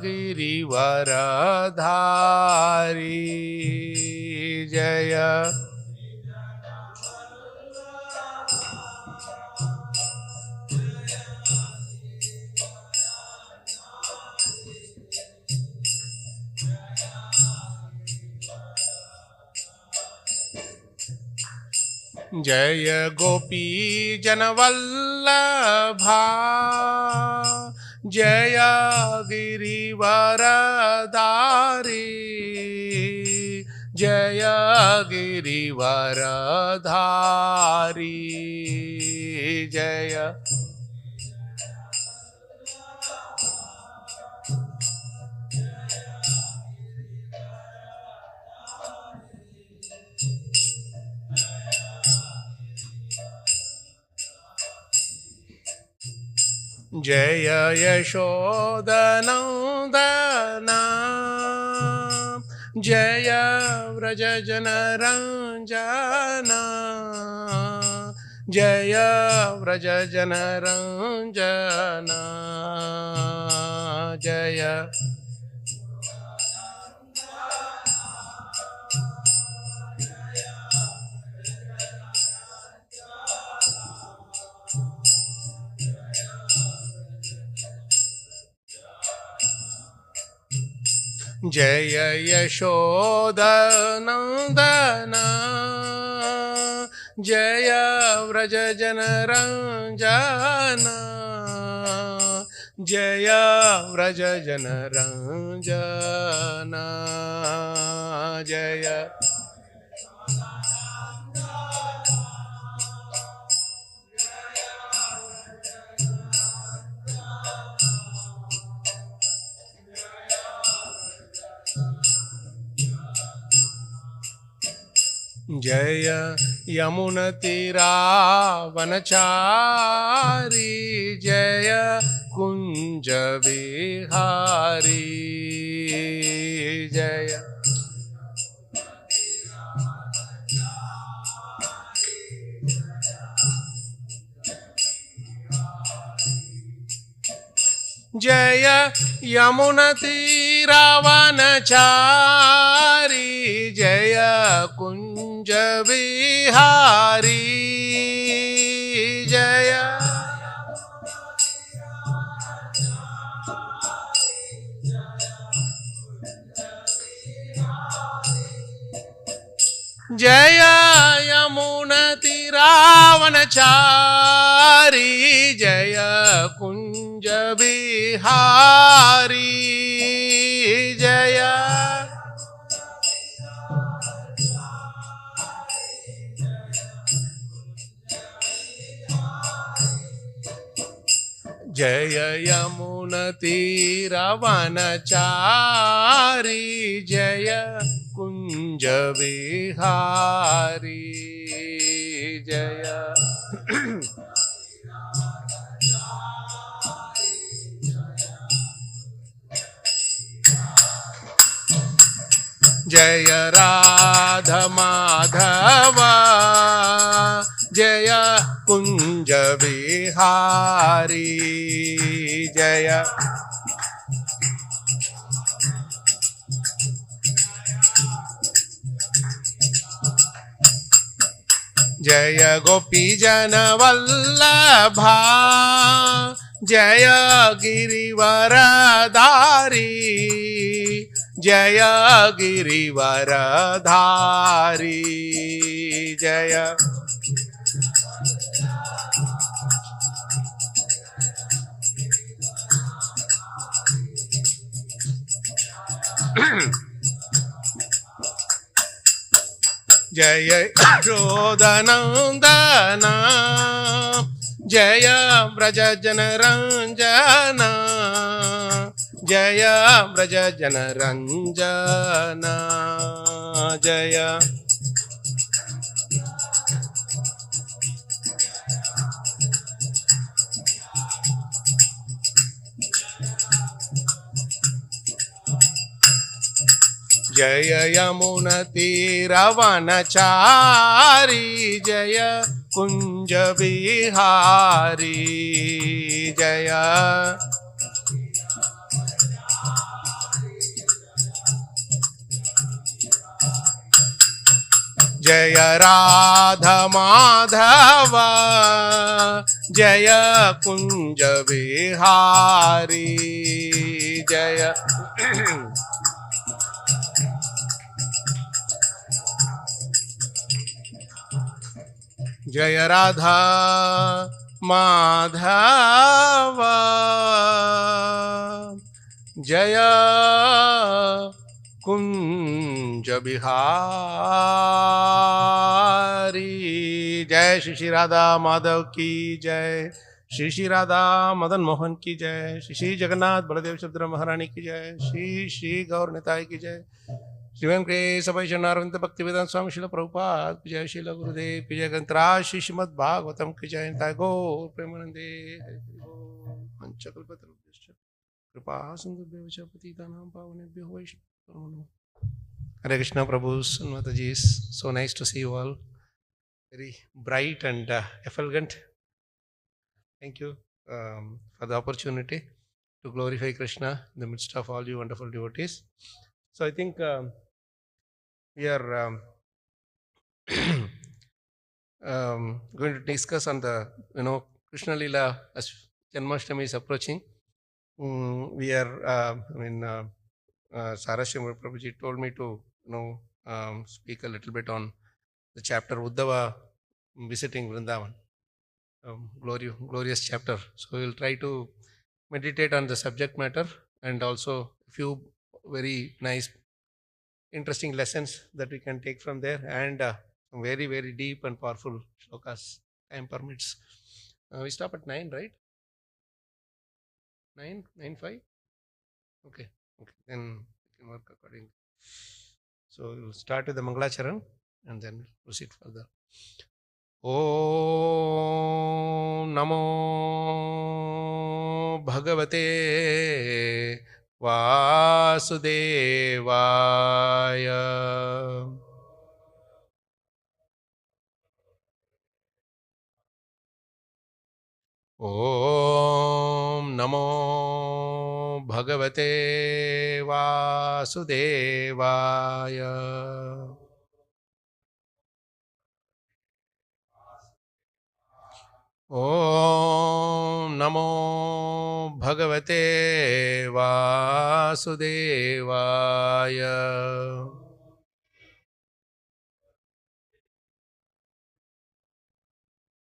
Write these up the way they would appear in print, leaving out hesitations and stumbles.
गिरिवरधारी जय जय गोपी जनवल्लभा जय गिरिवरधारी जय गिरिवरधारी जय जय यशोदनन्दना जय व्रजजनरञ्जना जय व्रजजनरञ्जना जय जय यशोदनन्दना जय व्रजजनरञ्जना जय व्रजजनरञ्जना जय जय यमुनतीरावनचारी जय कुंज विहारी जय जय यमुनतीरावनचारी जय कुंज विहारी जय जय यमुनतीरावनचारी जय कुंज विहारी जय जय यमुनतीरावनचारी जय कुंज विहारी जय जय राधा माधव जय कुंज विहारी जय जय गोपी जनवल्लभा जय गिरिवरधारी जय गिरिवरधारी जय जय यशोदनन्दना जय व्रजजनरञ्जना जय व्रजजनरञ्जना जय जय यमुनतीरावनचारी जय कुंज विहारी जय जय राधा माधव जय कुंज बिहारी जय जय राधा माधव जय कुंज बिहारी जय श्री श्री राधा माधव की जय श्री श्री राधा मदन मोहन की जय श्री श्री जगन्नाथ बलदेव सुभद्रा महारानी की जय श्री श्री गौर निताई की जय श्रीमन के सभा चरणारविंद भक्ति वेदांत स्वामी शिल प्रभुपाद की जय श्रील गुरुदेव की जय ग्रंथराज श्री श्रीमद् भागवतम की जय निताय गौर प्रेमानंदे पंचकल्पतरुभ्यश्च कृपा सिंधुभ्यो च पतितानां पावनेभ्यो वैष्णवेभ्यो नमः। Hare Krishna Prabhus and Matajis, so nice to see you all. Very bright and effulgent. Thank you for the opportunity to glorify Krishna in the midst of all you wonderful devotees. So I think we are going to discuss on the Krishna Leela as Janmashtami is approaching. We are Saraswati Prabhuji told me to speak a little bit on the chapter Uddhava visiting Vrindavan. Glorious chapter. So we will try to meditate on the subject matter and also a few very nice interesting lessons that we can take from there and some very, very deep and powerful shlokas. Time permits. We stop at 9, right? 9:05? Okay. Then we can work accordingly. So we will start with the Mangalacharan and then proceed further. Om Namo Bhagavate Vasudevaya. Om Namo Bhagavate Vasudevaya. Om Namo Bhagavate Vasudevaya.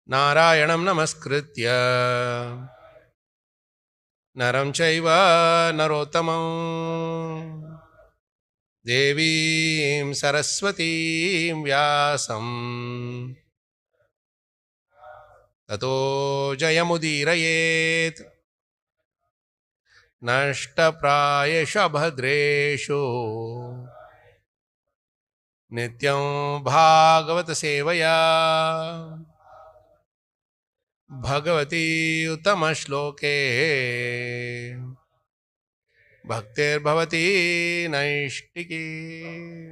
Narayanam Namaskritya Naram Chaiva Narottamam Devim Saraswatim Vyasam Tato Jayamudirayet Nashta Prayesha Bhadreshu Nityam Bhagavata Sevaya Bhagavati Uttama Shloke Bhaktir Bhavati Naishtiki.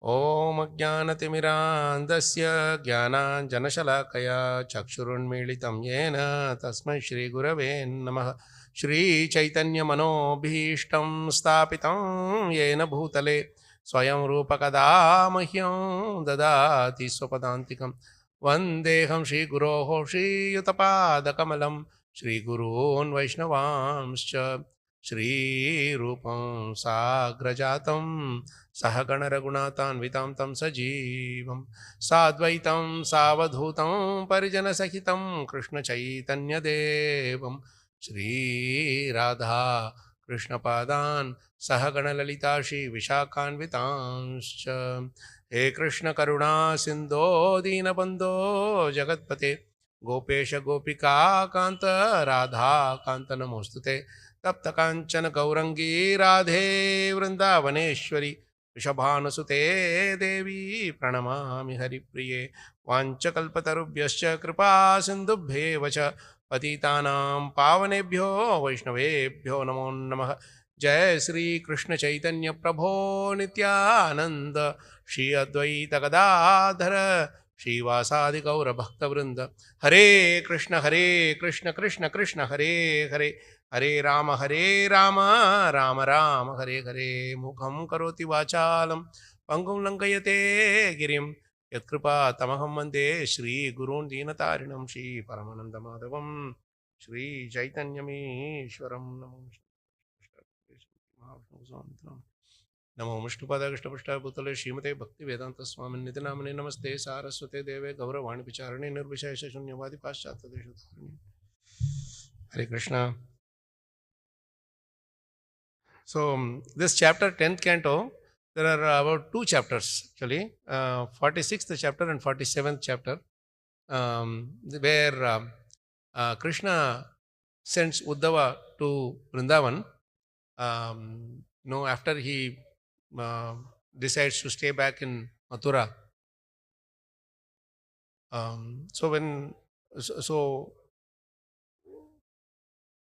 Om Ajnanatimirandasya Jnananjanashalakaya Chakshurunmilitam Yena Tasmai Shri Gurave Namah. Shri Chaitanya Manobhishtam Stapitam Yena Bhutale Swayam Rupakada Mahyam Dadati Swapadantikam Vandeham Shri Guroho Shri Yutapada Kamalam Shri Gurun Vaishnavamscha Shri Rupam Sagrajatam Sahagana Raghunathanvitam Tam Sajeevam Sadvaitam Savadhutam Parijana Sahitam Krishna Chaitanya Devam Shri Radha Krishna Padan Sahagana Lalita Shri Vishakhanvitanscha. He Krishna Karuna Sindho Dinabandho Jagatpate Gopesha Gopika Kanta Radha Kanta Namostute Tapta Kanchana Gaurangi Radhe Vrindavaneshwari Rishabhanasute Devi Pranamami Haripriye Vanchakalpatarubhyascha Kripa Sindhubhyevacha Patitanam Pavanebhyo Vaishnavebhyo Namo Namah. Jai Sri Krishna Chaitanya Prabho Nityananda Shri Advaita Gadadhara Shri Vasadi Gaura Bhakta Vrinda. Hare Krishna Krishna Krishna Hare Hare Hare Rama Rama Rama Hare Hare Mukham Karoti Vachalam Pangum Lankayate Girim Yatkripa Tamaham Mande Shri Gurun Dinatarinam Shri Paramananda Madhavam Shri Chaitanyami Shwaram Namo Vishnupada Krishna Bhutale Srimate Bhakti Vedanta Swami Nityanamane Namaste Saraswate Deve Gauravani Picharane Nirvishesha Shunyavadi Paschata Deshatharani. Hare Krishna. So this chapter 10th canto, there are about two chapters actually, 46th chapter and 47th chapter, where Krishna sends Uddhava to Vrindavan. After he decides to stay back in Mathura. So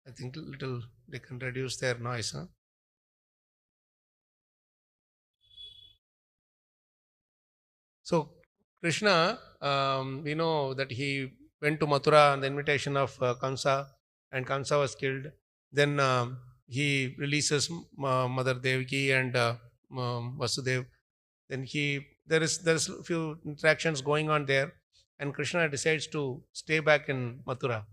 I think little they can reduce their noise. Huh? So Krishna, we know that he went to Mathura on the invitation of Kamsa, and Kamsa was killed. Then he releases Mother Devaki and Vasudev. Then there is a few interactions going on there, and Krishna decides to stay back in Mathura.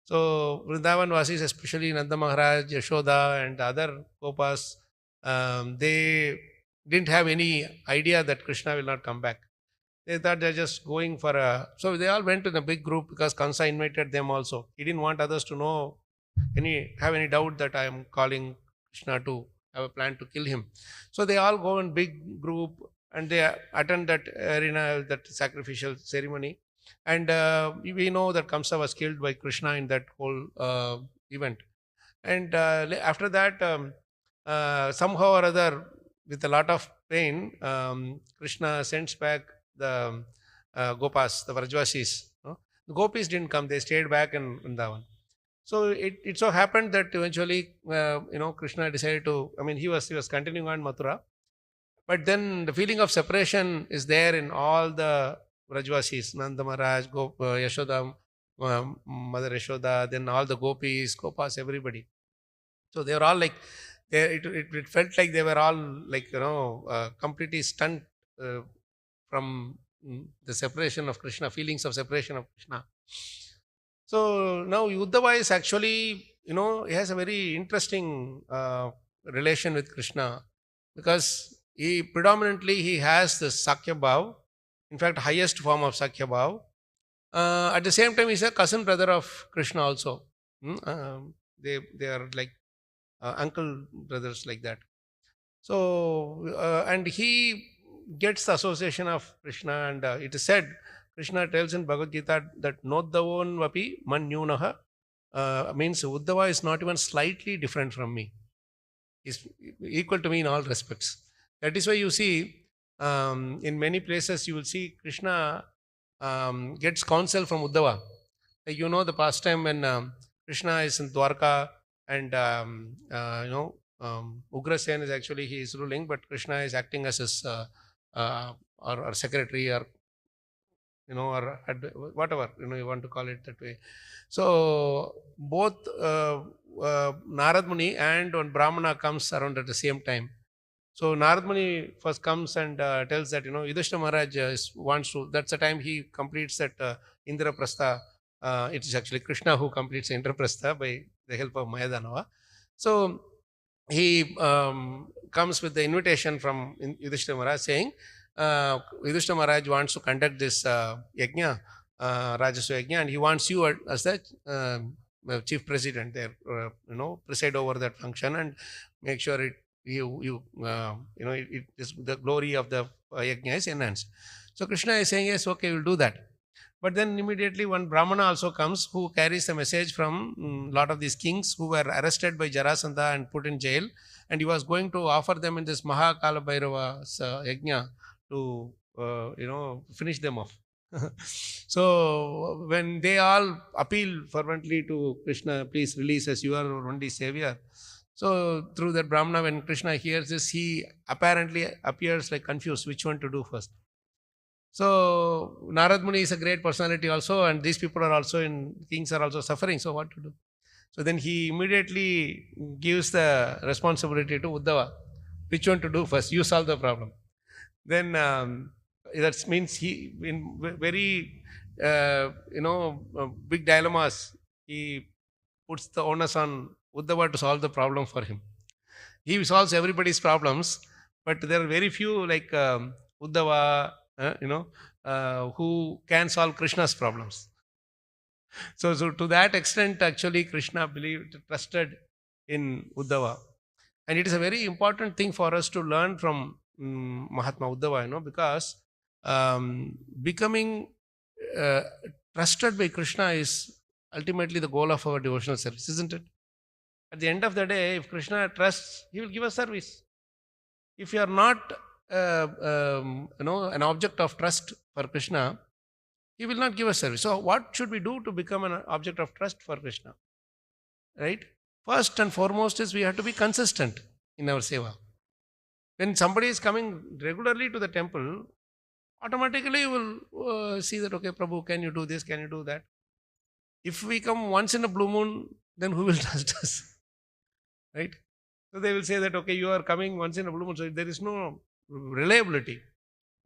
So Vrindavan Vasis, especially Nanda Maharaj, Yashoda, and other Gopas, they didn't have any idea that Krishna will not come back. They thought they're just going for a... So they all went in a big group because Kamsa invited them also. He didn't want others to know, have any doubt that I am calling Krishna to have a plan to kill him. So they all go in big group and they attend that arena, that sacrificial ceremony. And we know that Kamsa was killed by Krishna in that whole event. And after that, somehow or other, with a lot of pain, Krishna sends back the Gopas, the Vrajvasis. The Gopis didn't come; they stayed back in Vrindavan. So it so happened that eventually, Krishna decided to. I mean, he was continuing on Mathura, but then the feeling of separation is there in all the Vrajvasis, Nanda Maharaj, Yashoda, Mother Yashoda, then all the Gopis, Gopas, everybody. So they were all like, it felt like they were all like, completely stunned from the separation of Krishna, feelings of separation of Krishna. So now Uddhava is actually, he has a very interesting relation with Krishna because he has the Sakya Bhav, in fact, highest form of Sakya Bhav. At the same time, he's a cousin brother of Krishna also. They are like uncle brothers like that. So, and he gets the association of Krishna, and it is said, Krishna tells in Bhagavad Gita that Noddavon vapi manyunaha means Uddhava is not even slightly different from me. He's equal to me in all respects. That is why you see, in many places you will see Krishna gets counsel from Uddhava. Like, the pastime when Krishna is in Dwarka and Ugrasen is actually he is ruling, but Krishna is acting as his or secretary or or whatever you want to call it that way. So both Narad Muni and one Brahmana comes around at the same time. So Narad Muni first comes and tells that Yudhishthira Maharaj wants to. That's the time he completes that Indraprastha. It is actually Krishna who completes Indraprastha by the help of Mayadanava. So he comes with the invitation from Yudhishthira Maharaj saying, Yudhishthira Maharaj wants to conduct this yajna, Rajasva yajna, and he wants you as the chief president there, preside over that function and make sure the glory of the yajna is enhanced. So Krishna is saying, yes, okay, we'll do that. But then immediately one Brahmana also comes who carries a message from a lot of these kings who were arrested by Jarasandha and put in jail, and he was going to offer them in this Mahakala Bhairava's yajna to finish them off. So when they all appeal fervently to Krishna, please release us, you are our only savior. So through that Brahmana, when Krishna hears this, he apparently appears like confused which one to do first. So Narad Muni is a great personality also, and these people are also kings are also suffering. So what to do? So then he immediately gives the responsibility to Uddhava. Which one to do first? You solve the problem. then that means he, in very, big dilemmas, he puts the onus on Uddhava to solve the problem for him. He solves everybody's problems, but there are very few like Uddhava, who can solve Krishna's problems. So to that extent, actually, Krishna believed, trusted in Uddhava. And it is a very important thing for us to learn from Mahatma Uddhava, because becoming uh, trusted by Krishna is ultimately the goal of our devotional service, isn't it? At the end of the day, if Krishna trusts, he will give us service. If you are not, an object of trust for Krishna, he will not give us service. So, what should we do to become an object of trust for Krishna? Right? First and foremost is we have to be consistent in our seva. When somebody is coming regularly to the temple, automatically you will see that, okay, Prabhu, can you do this? Can you do that? If we come once in a blue moon, then who will trust us? Right? So they will say that, okay, you are coming once in a blue moon, so there is no reliability.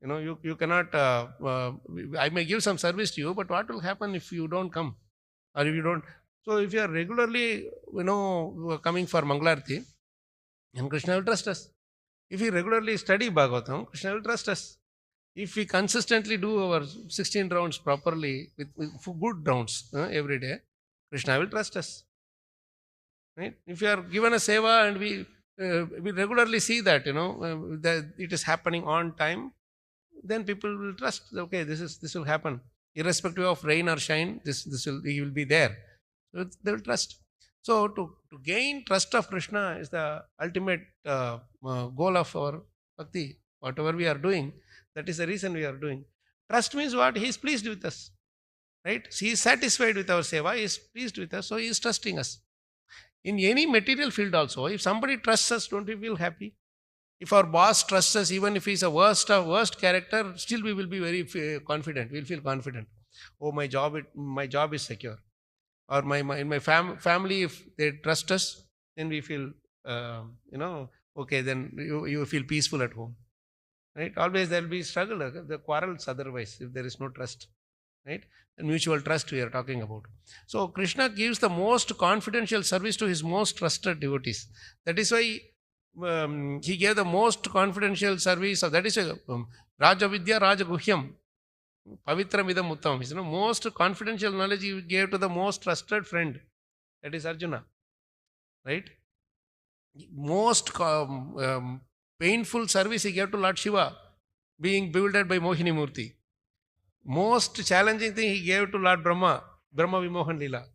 You cannot, I may give some service to you, but what will happen if you don't come? Or if you don't? So if you are regularly, coming for Mangalarti, then Krishna will trust us. If we regularly study Bhagavatam, Krishna will trust us. If we consistently do our 16 rounds properly, with good rounds every day, Krishna will trust us. Right? If you are given a seva and we regularly see that, that it is happening on time, then people will trust, okay, this will happen. Irrespective of rain or shine, he will be there. So they will trust. So to gain trust of Krishna is the ultimate goal of our bhakti. Whatever we are doing, that is the reason we are doing. Trust means what? He is pleased with us. Right? He is satisfied with our seva, he is pleased with us, so he is trusting us. In any material field also, if somebody trusts us, don't we feel happy? If our boss trusts us, even if he's a worst character, still we will be very confident. We'll feel confident. Oh, my job is secure. Or in my family, if they trust us, then we feel, okay, then you feel peaceful at home. Right? Always there will be struggle, the quarrels otherwise, if there is no trust. Right? And mutual trust we are talking about. So Krishna gives the most confidential service to his most trusted devotees. That is why he gave the most confidential service. That is Raja Vidya Raja Guhyam. Pavitra Midam Uttam. Most confidential knowledge he gave to the most trusted friend. That is Arjuna. Right? Most painful service he gave to Lord Shiva, being bewildered by Mohini Murti. Most challenging thing he gave to Lord Brahma Vimohan Lila.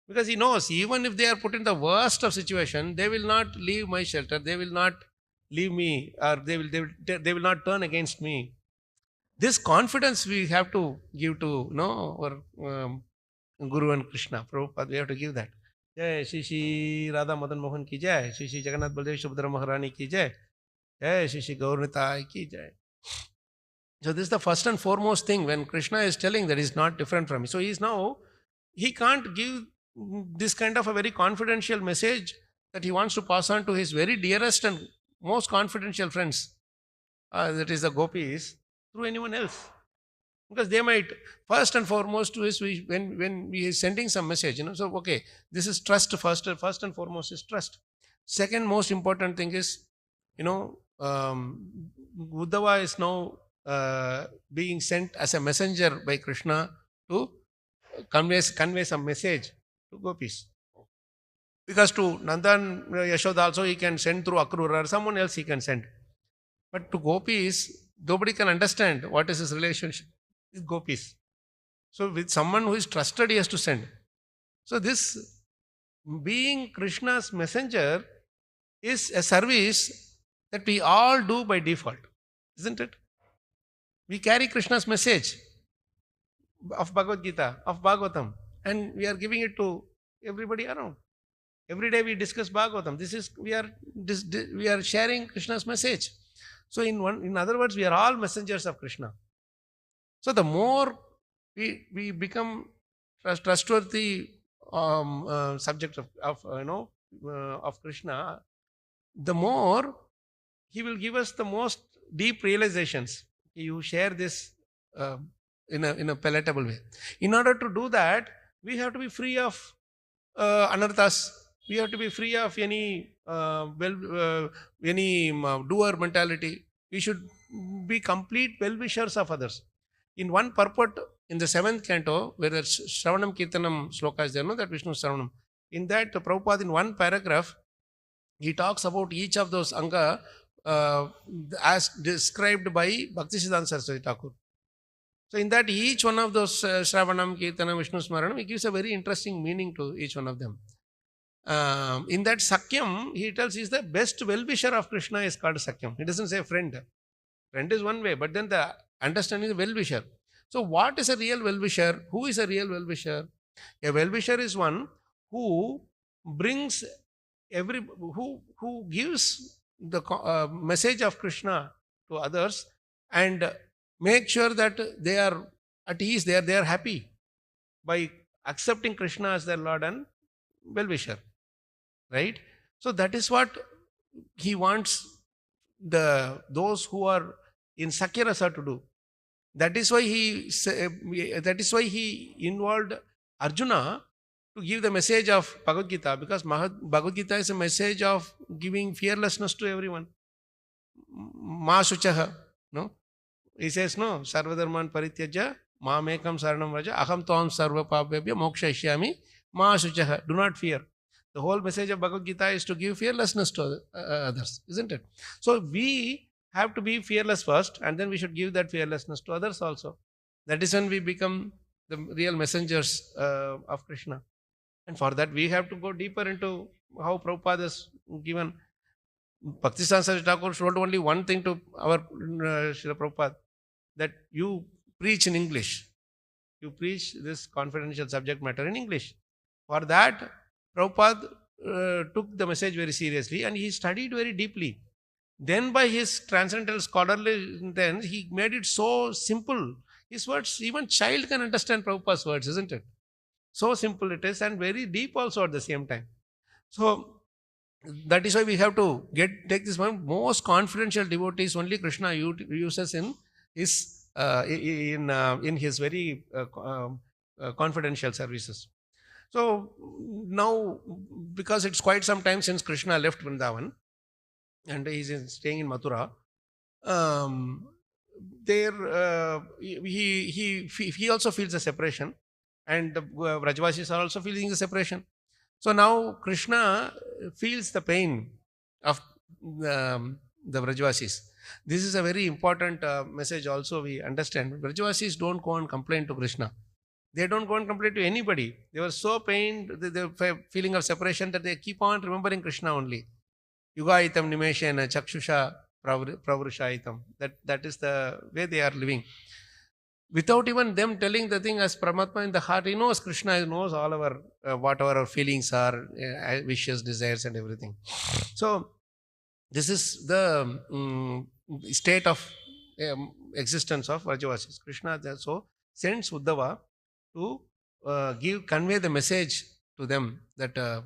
Because he knows, even if they are put in the worst of situation, they will not leave my shelter, they will not leave me, or they will not turn against me. This confidence we have to give to our Guru and Krishna. Prabhupada, we have to give that. Jai Shri Shri Radha Madan Mohan ki jai, Shri Shri Jagannath Baldev Subhadra Maharani ki jai, Jai Shri Shri Gaurnitai ki jai. So this is the first and foremost thing when Krishna is telling that he's not different from me. So he can't give this kind of a very confidential message that he wants to pass on to his very dearest and most confidential friends, that is the gopis, through anyone else. Because they might, first and foremost, when we are sending some message, so okay, this is trust first and foremost is trust. Second most important thing is, Uddhava is now being sent as a messenger by Krishna to convey some message to gopis. Because to Nandan Yashoda also he can send through Akrura or someone else he can send. But to gopis, nobody can understand what is his relationship with gopis. So with someone who is trusted, he has to send. So this being Krishna's messenger is a service that we all do by default, isn't it? We carry Krishna's message of Bhagavad Gita, of Bhagavatam, and we are giving it to everybody around. Every day we discuss Bhagavatam. We are sharing Krishna's message. So in other words, we are all messengers of Krishna. So the more we become trustworthy subject of Krishna, the more he will give us the most deep realizations. You share this uh, in a palatable way. In order to do that, we have to be free of anarthas. We have to be free of any doer mentality. We should be complete well-wishers of others. In one purport, in the 7th canto, where the Shravanam Kirtanam sloka is there, no, that Vishnu Shravanam. In that, Prabhupada, in one paragraph, he talks about each of those anga as described by Bhaktisiddhanta Saraswati Thakur. So in that, each one of those Shravanam, Kirtanam, Vishnu Smaranam, it gives a very interesting meaning to each one of them. In that Sakyam, he tells he's the best well-wisher of Krishna is called Sakyam. He doesn't say friend. Friend is one way, but then the understanding is well-wisher. So what is a real well-wisher? Who is a real well-wisher? A well-wisher is one who brings who gives the message of Krishna to others and make sure that they are at ease, they are happy by accepting Krishna as their Lord and well-wisher. Right? So that is what he wants those who are in Sakyarasa to do. That is why he involved Arjuna to give the message of Bhagavad Gita, because Bhagavad Gita is a message of giving fearlessness to everyone. Ma Shuchaha. No? He says, no, Sarvadharman Parityaja, Ma Mekam Saranam Raja, Aham Toam Sarva Papabhya Moksha Ishyami, Ma Shuchaha. Do not fear. The whole message of Bhagavad Gita is to give fearlessness to others, isn't it? So we have to be fearless first, and then we should give that fearlessness to others also. That is when we become the real messengers of Krishna. And for that, we have to go deeper into how Prabhupada has given. Bhaktisiddhanta Saraswati Thakur told only one thing to our Srila Prabhupada, that you preach in English. You preach this confidential subject matter in English. For that, Prabhupada took the message very seriously and he studied very deeply. Then by his transcendental scholarly intent, he made it so simple. His words, even child can understand Prabhupada's words, isn't it? So simple it is and very deep also at the same time. So that is why we have to take this one. Most confidential devotees only Krishna uses in his very confidential services. So now, because it's quite some time since Krishna left Vrindavan and he's staying in Mathura, he also feels a separation, and Vrajavasis are also feeling the separation. So now Krishna feels the pain of the Vrajavasis. This is a very important message also we understand. Vrajavasis don't go and complain to Krishna. They don't go and complain to anybody. They were so pained, the feeling of separation, that they keep on remembering Krishna only. Yugaitam nimeshena chakshusha pravrushayitam. That is the way they are living. Without even them telling the thing, as Paramatma in the heart, he knows, Krishna knows all our, whatever our feelings are, wishes, desires and everything. So, this is the state of existence of Vrajavasis. Krishna so sends Uddhava to convey the message to them that,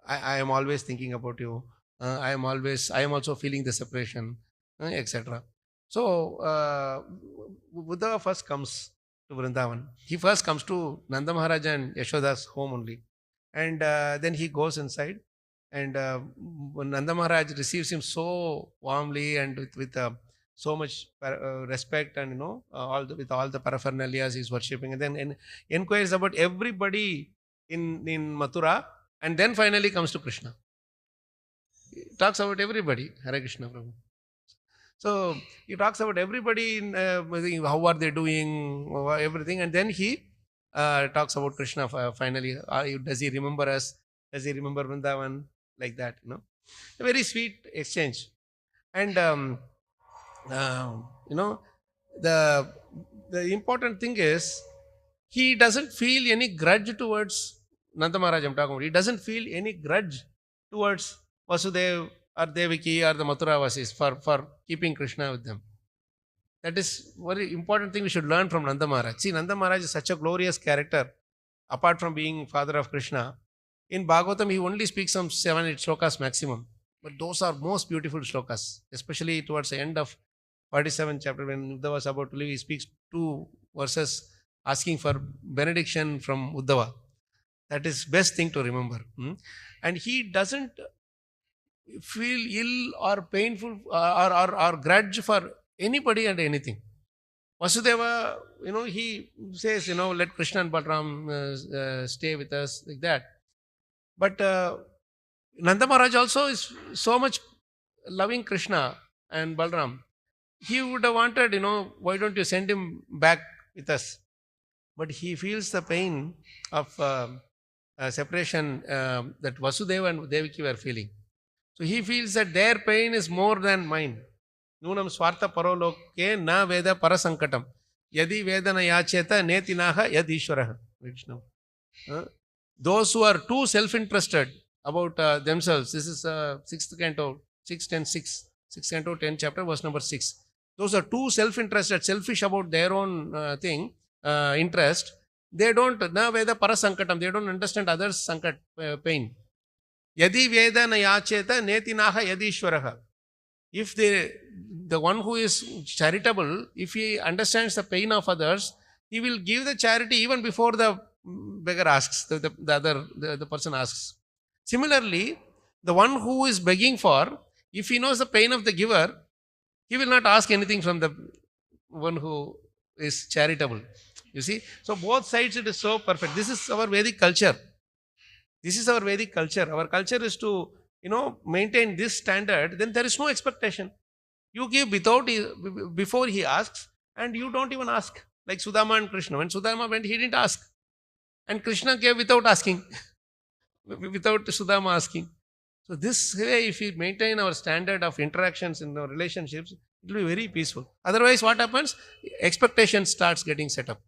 I am always thinking about you. I am also feeling the separation, etc. So, Uddhava first comes to Vrindavan. He first comes to Nanda Maharaj and Yashoda's home only. And then he goes inside. And Nanda Maharaj receives him so warmly and with so much respect, and with all the paraphernalia he's worshipping. And then inquires about everybody in Mathura. And then finally comes to Krishna. He talks about everybody. Hare Krishna Prabhu. So he talks about everybody, how are they doing, everything, and then he talks about Krishna finally. Does he remember us? Does he remember Vrindavan? Like that, a very sweet exchange. And the important thing is, he doesn't feel any grudge towards Nanda Maharaj. I'm talking about. He doesn't feel any grudge towards Vasudev or Devaki or the Mathura Vasis for keeping Krishna with them. That is very important thing we should learn from Nanda Maharaj. See, Nanda Maharaj is such a glorious character. Apart from being father of Krishna, in Bhagavatam he only speaks some 7-8 slokas maximum. But those are most beautiful shlokas, especially towards the end of 47th chapter when Uddhava was about to leave. He speaks 2 verses asking for benediction from Uddhava. That is best thing to remember. And he doesn't feel ill or painful or grudge for anybody and anything. Vasudeva, he says, let Krishna and Balram stay with us, like that. But Nanda Maharaj also is so much loving Krishna and Balram. He would have wanted, why don't you send him back with us? But he feels the pain of separation that Vasudeva and Devaki were feeling. So he feels that their pain is more than mine. Nunam swartha paroloke na veda parasankatam. Yadi vedana yacheta netinaha yad ishwaraha. Those who are too self-interested about themselves. This is 6th canto, 6, 10, 6. 6th canto, 10th chapter, verse number 6. Those are too self-interested, selfish about their own interest. They don't, na veda parasankatam, they don't understand others' sankat, pain. Yadi vedana yacheta netinaha yadishwaraha. If the one who is charitable, if he understands the pain of others, he will give the charity even before the beggar asks, the person asks. Similarly, the one who is begging for, if he knows the pain of the giver, he will not ask anything from the one who is charitable. You see? So both sides it is so perfect. This is our Vedic culture. This is our Vedic culture. Our culture is to, maintain this standard, then there is no expectation. You give before he asks, and you don't even ask. Like Sudama and Krishna. When Sudama went, he didn't ask. And Krishna gave without asking. Without Sudama asking. So this way, if we maintain our standard of interactions in our relationships, it will be very peaceful. Otherwise, what happens? Expectation starts getting set up.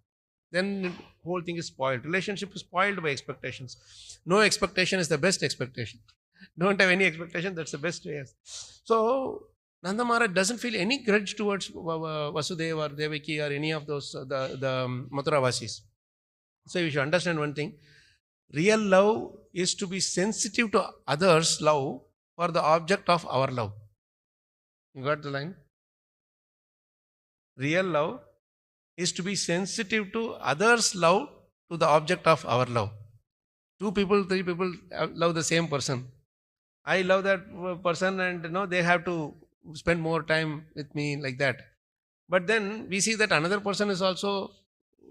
Then the whole thing is spoiled. Relationship is spoiled by expectations. No expectation is the best expectation. Don't have any expectation, that's the best way. So, Nanda Maharaj doesn't feel any grudge towards Vasudeva or Devaki or any of those, the Mathuravasis. So, you should understand one thing. Real love is to be sensitive to others' love for the object of our love. You got the line? Real love is to be sensitive to others' love to the object of our love. 2 people, 3 people love the same person. I love that person and they have to spend more time with me, like that. But then we see that another person is also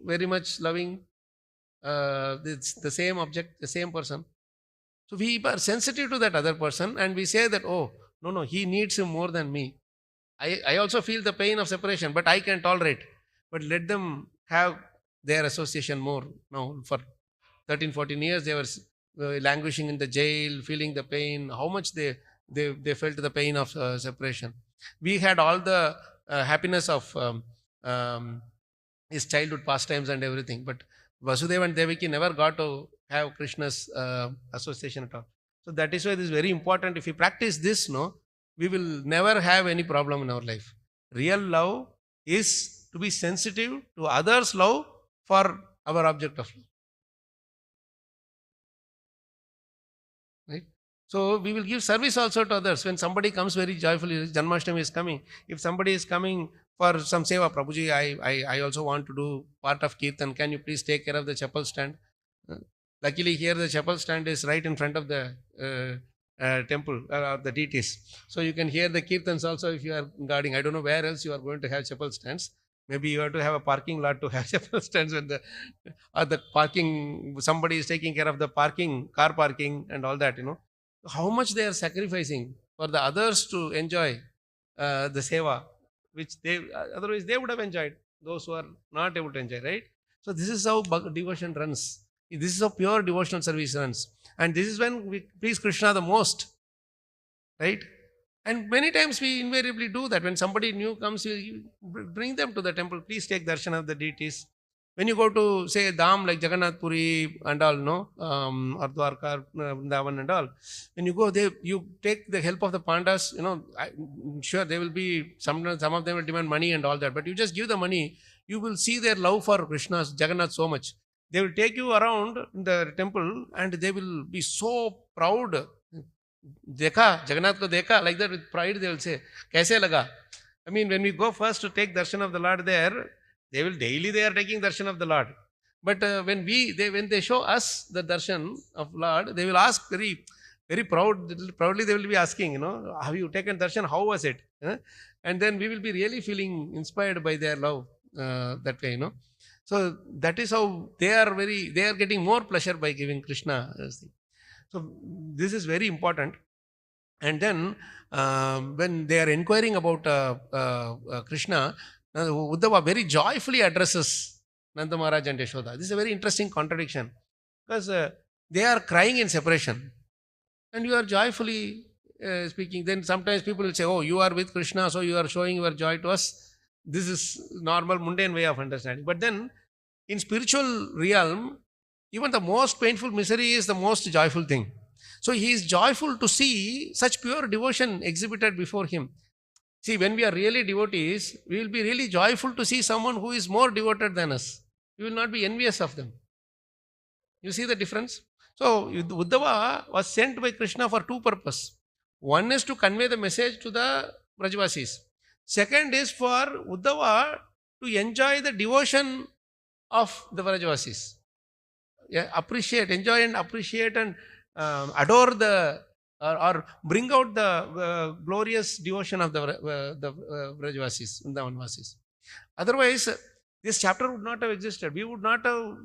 very much loving the same object, the same person. So we are sensitive to that other person and we say that, oh, no, he needs him more than me. I also feel the pain of separation, but I can tolerate. But let them have their association more. No, for 13, 14 years they were languishing in the jail, feeling the pain, how much they felt the pain of separation. We had all the happiness of his childhood pastimes and everything, but Vasudeva and Devaki never got to have Krishna's association at all. So that is why this is very important. If we practice this, we will never have any problem in our life. Real love is to be sensitive to others' love for our object of love. Right? So we will give service also to others. When somebody comes very joyfully, Janmashtami is coming. If somebody is coming for some seva, Prabhuji, I also want to do part of Kirtan. Can you please take care of the chapel stand? Luckily here the chapel stand is right in front of the temple, the deities. So you can hear the Kirtans also if you are guarding. I don't know where else you are going to have chapel stands. Maybe you have to have a parking lot to have chapel stands when the parking, somebody is taking care of the parking, car parking and all that, How much they are sacrificing for the others to enjoy the seva, which otherwise they would have enjoyed, those who are not able to enjoy, right? So this is how devotion runs. This is how pure devotional service runs. And this is when we please Krishna the most, right? And many times we invariably do that. When somebody new comes, you bring them to the temple. Please take darshan of the deities. When you go to, say, Dham like Jagannath Puri and all, or Dwarka, Vrindavan and all, when you go there, you take the help of the Pandas, I'm sure they will be, some of them will demand money and all that, but you just give the money, you will see their love for Krishna, Jagannath so much. They will take you around the temple and they will be so proud. Dekha, Jagannath ko dekha, like that with pride they will say, kaise laga? I mean, when we go first to take darshan of the Lord there, they will daily they are taking darshan of the Lord. But when they show us the darshan of Lord, they will ask very proudly they will be asking, have you taken darshan? How was it? And then we will be really feeling inspired by their love that way, So that is how they are getting more pleasure by giving Krishna. So this is very important. And then when they are inquiring about Krishna, Uddhava very joyfully addresses Nanda Maharaj and Yashoda. This is a very interesting contradiction because they are crying in separation and you are joyfully speaking. Then sometimes people will say, oh, you are with Krishna, so you are showing your joy to us. This is normal mundane way of understanding. But then in spiritual realm, even the most painful misery is the most joyful thing. So he is joyful to see such pure devotion exhibited before him. See, when we are really devotees, we will be really joyful to see someone who is more devoted than us. We will not be envious of them. You see the difference? So, Uddhava was sent by Krishna for two purposes. One is to convey the message to the Brajvasis. Second is for Uddhava to enjoy the devotion of the Brajvasis. Yeah, enjoy and appreciate and adore or bring out the glorious devotion of the Brajvasis, Vrindavanvasis. Otherwise, this chapter would not have existed. We would not have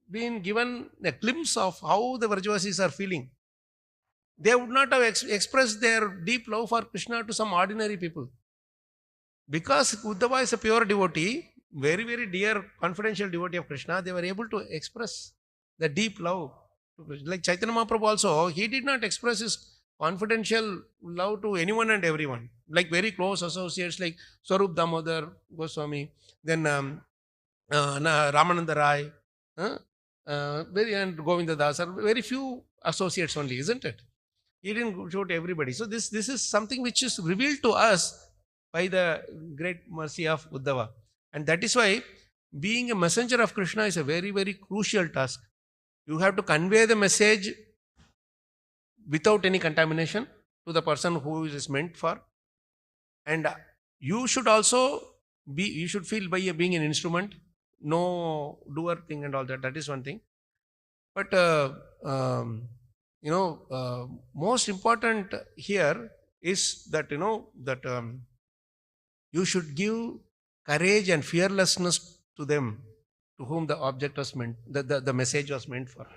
been given a glimpse of how the Brajvasis are feeling. They would not have expressed their deep love for Krishna to some ordinary people. Because Uddhava is a pure devotee, very, very dear, confidential devotee of Krishna, they were able to express the deep love. Like Chaitanya Mahaprabhu also, he did not express his confidential love to anyone and everyone. Like very close associates like Swarup Damodar Goswami, then Ramananda Rai, and Govinda Das are very few associates only, isn't it? He didn't show to everybody. So this is something which is revealed to us by the great mercy of Uddhava. And that is why being a messenger of Krishna is a very, very crucial task. You have to convey the message without any contamination to the person who it is meant for. And you should also you should feel by being an instrument, no doer thing and all that. That is one thing. But, most important here is that, you should give courage and fearlessness to them to whom the object was meant, the message was meant for.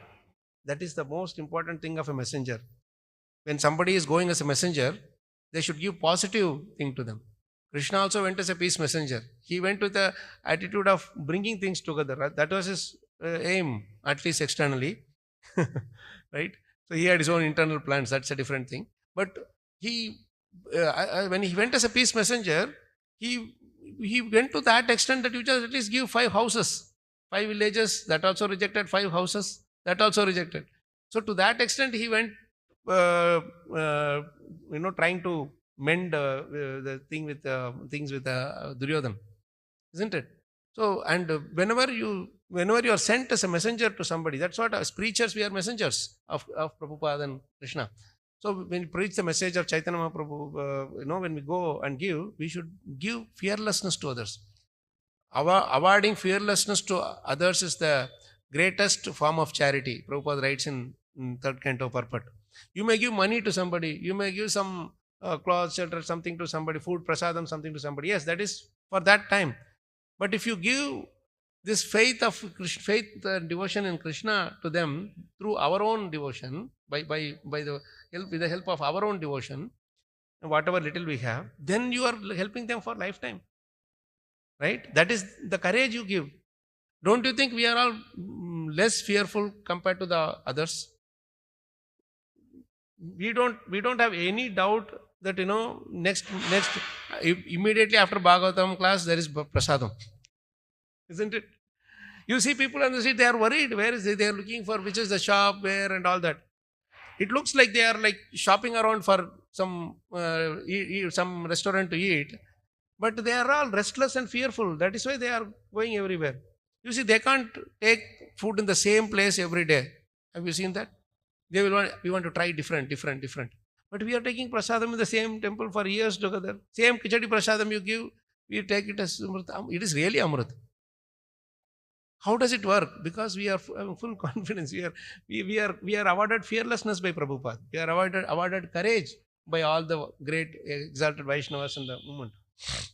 That is the most important thing of a messenger. When somebody is going as a messenger, they should give positive thing to them. Krishna also went as a peace messenger. He went with the attitude of bringing things together. That was his aim, at least externally. Right? So he had his own internal plans. That's a different thing. But when he went as a peace messenger, he went to that extent that you just at least give 5 houses. 5 villages, that also rejected. 5 houses, that also rejected. So to that extent he went, trying to mend the thing with things with Duryodhan, isn't it? So, and whenever you are sent as a messenger to somebody, that's what as preachers we are messengers of Prabhupada and Krishna. So when we preach the message of Chaitanya Mahaprabhu, when we go and give, we should give fearlessness to others. Awarding fearlessness to others is the greatest form of charity. Prabhupada writes in 3rd Canto Purport. You may give money to somebody, you may give some clothes, shelter, something to somebody, food, prasadam, something to somebody. Yes, that is for that time. But if you give this faith and devotion in Krishna to them through our own devotion, with the help of our own devotion, whatever little we have, then you are helping them for lifetime. Right? That is the courage you give. Don't you think we are all less fearful compared to the others? We don't have any doubt that next immediately after Bhagavatam class there is prasadam, isn't it? You see people on the street, they are worried. Where is it? They are looking for which is the shop, where, and all that. It looks like they are like shopping around for some restaurant to eat. But they are all restless and fearful. That is why they are going everywhere. You see, they can't take food in the same place every day. Have you seen that? We want to try different. But we are taking prasadam in the same temple for years together. Same kichadi prasadam you give, we take it as amrit. It is really amrit. How does it work? Because we are full confidence. We are awarded fearlessness by Prabhupada. We are awarded courage by all the great exalted Vaishnavas in the movement.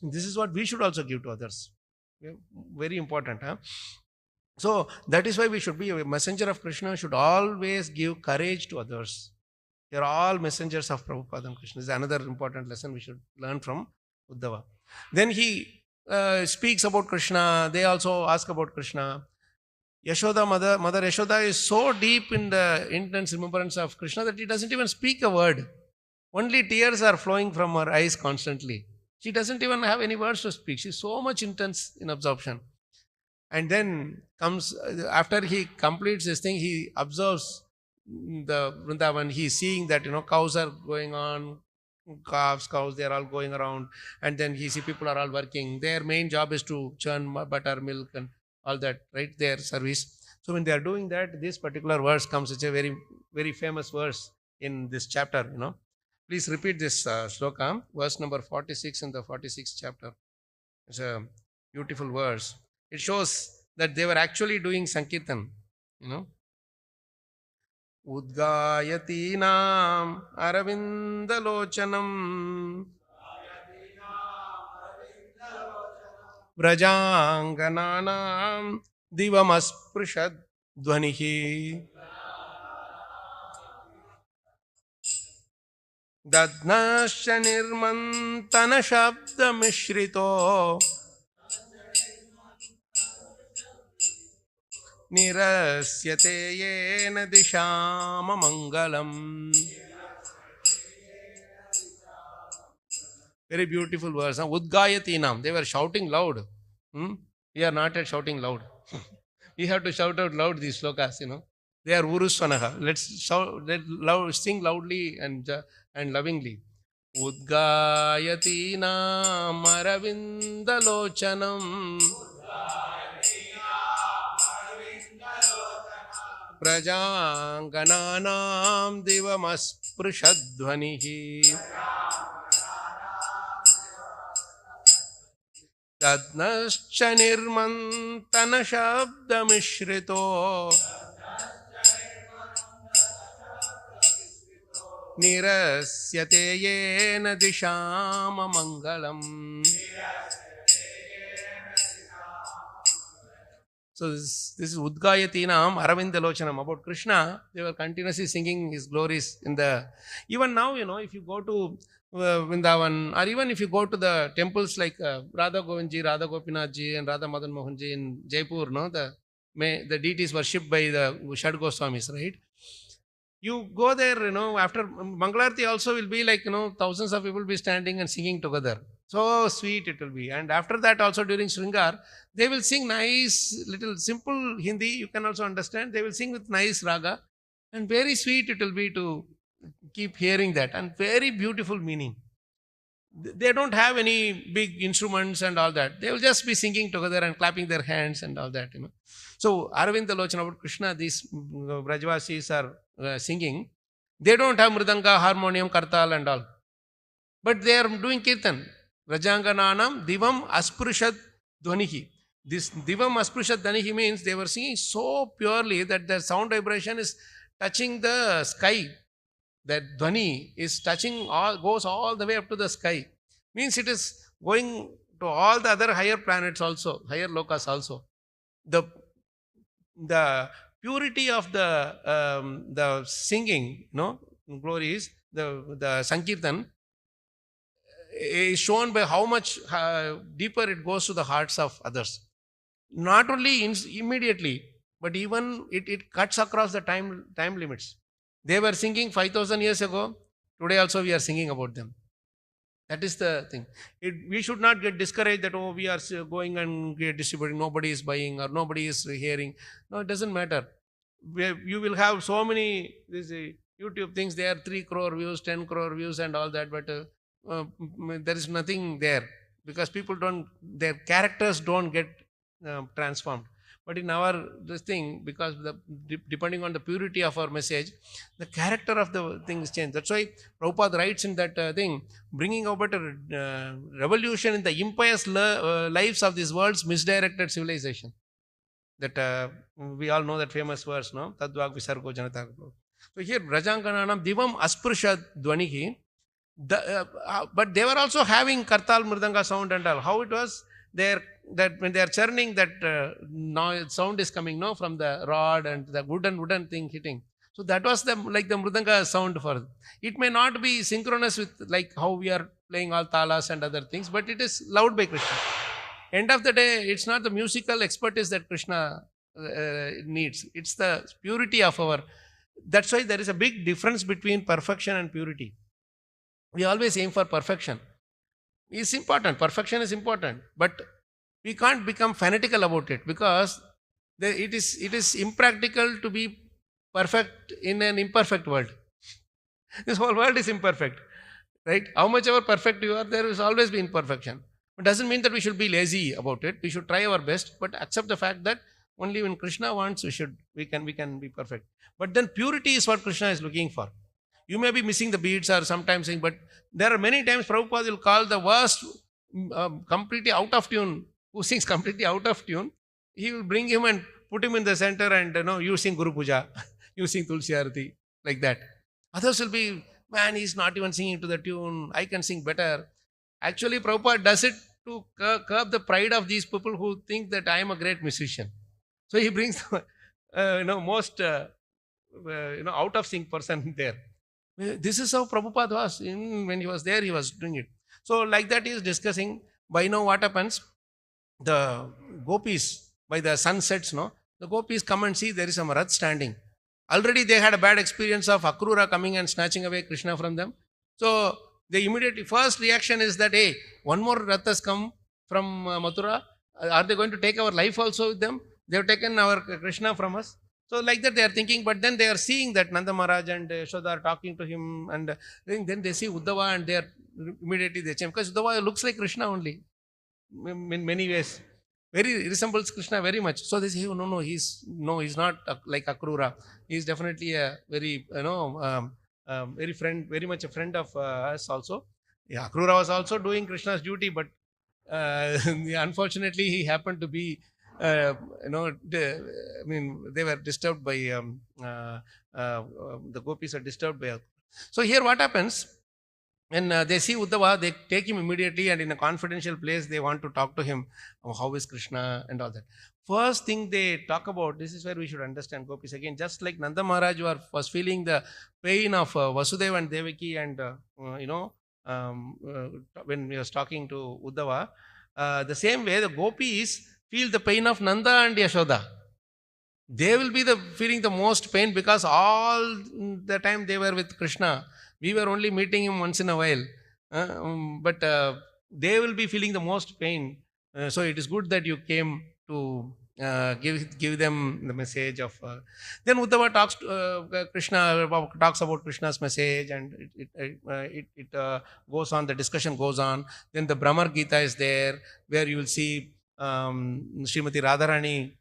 This is what we should also give to others. Yeah, very important. Huh? So that is why we should be a messenger of Krishna, should always give courage to others. They are all messengers of Prabhupada and Krishna. This is another important lesson we should learn from Uddhava. Then he speaks about Krishna. They also ask about Krishna. Yashoda, Mother Yashoda is so deep in the intense remembrance of Krishna that he doesn't even speak a word. Only tears are flowing from her eyes constantly. She doesn't even have any words to speak. She's so much intense in absorption. And then comes, after he completes this thing, he observes the Vrindavan. He's seeing that, cows are going on, calves, cows, they're all going around. And then he see people are all working. Their main job is to churn butter, milk and all that, right? Their service. So when they are doing that, this particular verse comes. It's a very, very famous verse in this chapter, Please repeat this sloka, verse number 46 in the 46th chapter. It's a beautiful verse. It shows that they were actually doing Sankirtan, Udgayatinam Aravindalochanam Vrajangananam Divamasprishad Dhvanihi Dadnasya Nirmantana Shabda Mishrito Nirasyate Yena Dishama Mangalam. Very beautiful verse. Udgayatinam. They were shouting loud. We are not yet shouting loud. We have to shout out loud these slokas, They are urusvanaha. Let's shout, sing loudly and lovingly. Udgayatinam Aravindalochanam Prajangananam Divamasprishadhvanihi Dadnascha Nirmantana Shabdamishrito Nirasyate Yena Dishama Mangalam. So this is Udgayatinam Aravindalochanam. About Krishna, they were continuously singing his glories in the... Even now, if you go to Vrindavan, or even if you go to the temples like Radha Govindji, Radha Gopinathji and Radha Madan Mohanji in Jaipur, the deities worshipped by the Shad Goswamis, right? You go there, after Mangalarti also will be like, thousands of people will be standing and singing together. So sweet it will be. And after that also during Sringar, they will sing nice, little simple Hindi, you can also understand. They will sing with nice raga. And very sweet it will be to keep hearing that. And very beautiful meaning. They don't have any big instruments and all that. They will just be singing together and clapping their hands and all that, So Aravindalochanam about Krishna, these Brajvasis are singing. They don't have mridanga, harmonium, kartal and all. But they are doing kirtan. Rajangananam Divam Asprishad Dhvanihi. This Divam Asprishad Dhvanihi means they were singing so purely that the sound vibration is touching the sky. That Dhvani is touching goes all the way up to the sky. Means it is going to all the other higher planets also, higher lokas also. The purity of the singing, glories, the Sankirtan, is shown by how much deeper it goes to the hearts of others. Not only immediately, but even it cuts across the time limits. They were singing 5,000 years ago. Today also we are singing about them. That is the thing. We should not get discouraged that, we are going and distributing, nobody is buying or nobody is hearing. No, it doesn't matter. You will have so many YouTube things. They are 3 crore views, 10 crore views and all that. But there is nothing there because people their characters don't get transformed. But in our this thing, because depending on the purity of our message, the character of the things change. That's why Prabhupada writes in that thing, bringing about a revolution in the impious lives of this world's misdirected civilization. That we all know that famous verse, no? Tadvag visargo janata. So here, Rajangananam divam asprusha dvanihi. But they were also having kartal mridanga sound and all. How it was? That when they are churning, that sound is coming, no, from the rod and the wooden thing hitting. So that was the like the mridanga sound for it. It may not be synchronous with like how we are playing all talas and other things, but it is loved by Krishna. End of the day, it's not the musical expertise that Krishna needs. It's the purity of our. That's why there is a big difference between perfection and purity. We always aim for perfection. It's important. Perfection is important, but we can't become fanatical about it, because it is impractical to be perfect in an imperfect world. This whole world is imperfect, right? How much ever perfect you are, there will always be imperfection. It doesn't mean that we should be lazy about it. We should try our best, but accept the fact that only when Krishna wants, we can be perfect. But then purity is what Krishna is looking for. You may be missing the beats or sometimes saying, but there are many times Prabhupada will call the worst completely out of tune, who sings completely out of tune. He will bring him and put him in the center and you sing Guru Puja, you sing Tulsi Arati, like that. Others will be, man, he's not even singing to the tune, I can sing better. Actually, Prabhupada does it to curb the pride of these people who think that I am a great musician. So he brings most out of sync person there. This is how Prabhupada was. When he was there, he was doing it. So like that he is discussing. By now what happens? The gopis, by the sunsets, no? The gopis come and see there is some Rath standing. Already they had a bad experience of Akrura coming and snatching away Krishna from them. So the immediately first reaction is that, hey, one more Rath has come from Mathura. Are they going to take our life also with them? They have taken our Krishna from us. So like that they are thinking, but then they are seeing that Nanda Maharaj and Yashoda are talking to him, and then they see Uddhava and they are immediately they change, because Uddhava looks like Krishna only in many ways. Very resembles Krishna very much. So they say, oh, no, he's not like Akrura. He's definitely a very very much a friend of us also. Yeah, Akrura was also doing Krishna's duty, but unfortunately he happened to be they were disturbed by the gopis are disturbed by. So here what happens, when they see Uddhava, they take him immediately and in a confidential place they want to talk to him. Oh, how is Krishna and all that. First thing they talk about, this is where we should understand gopis again, just like Nanda Maharaj was feeling the pain of Vasudeva and Devaki and when he was talking to Uddhava, the same way the gopis feel the pain of Nanda and Yashoda. They will be feeling the most pain, because all the time they were with Krishna. We were only meeting him once in a while. But they will be feeling the most pain. So it is good that you came to give them the message of. Then Uddhava talks to Krishna, talks about Krishna's message, and it goes on. The discussion goes on. Then the Brahmar Gita is there, where you will see Srimati Radharani,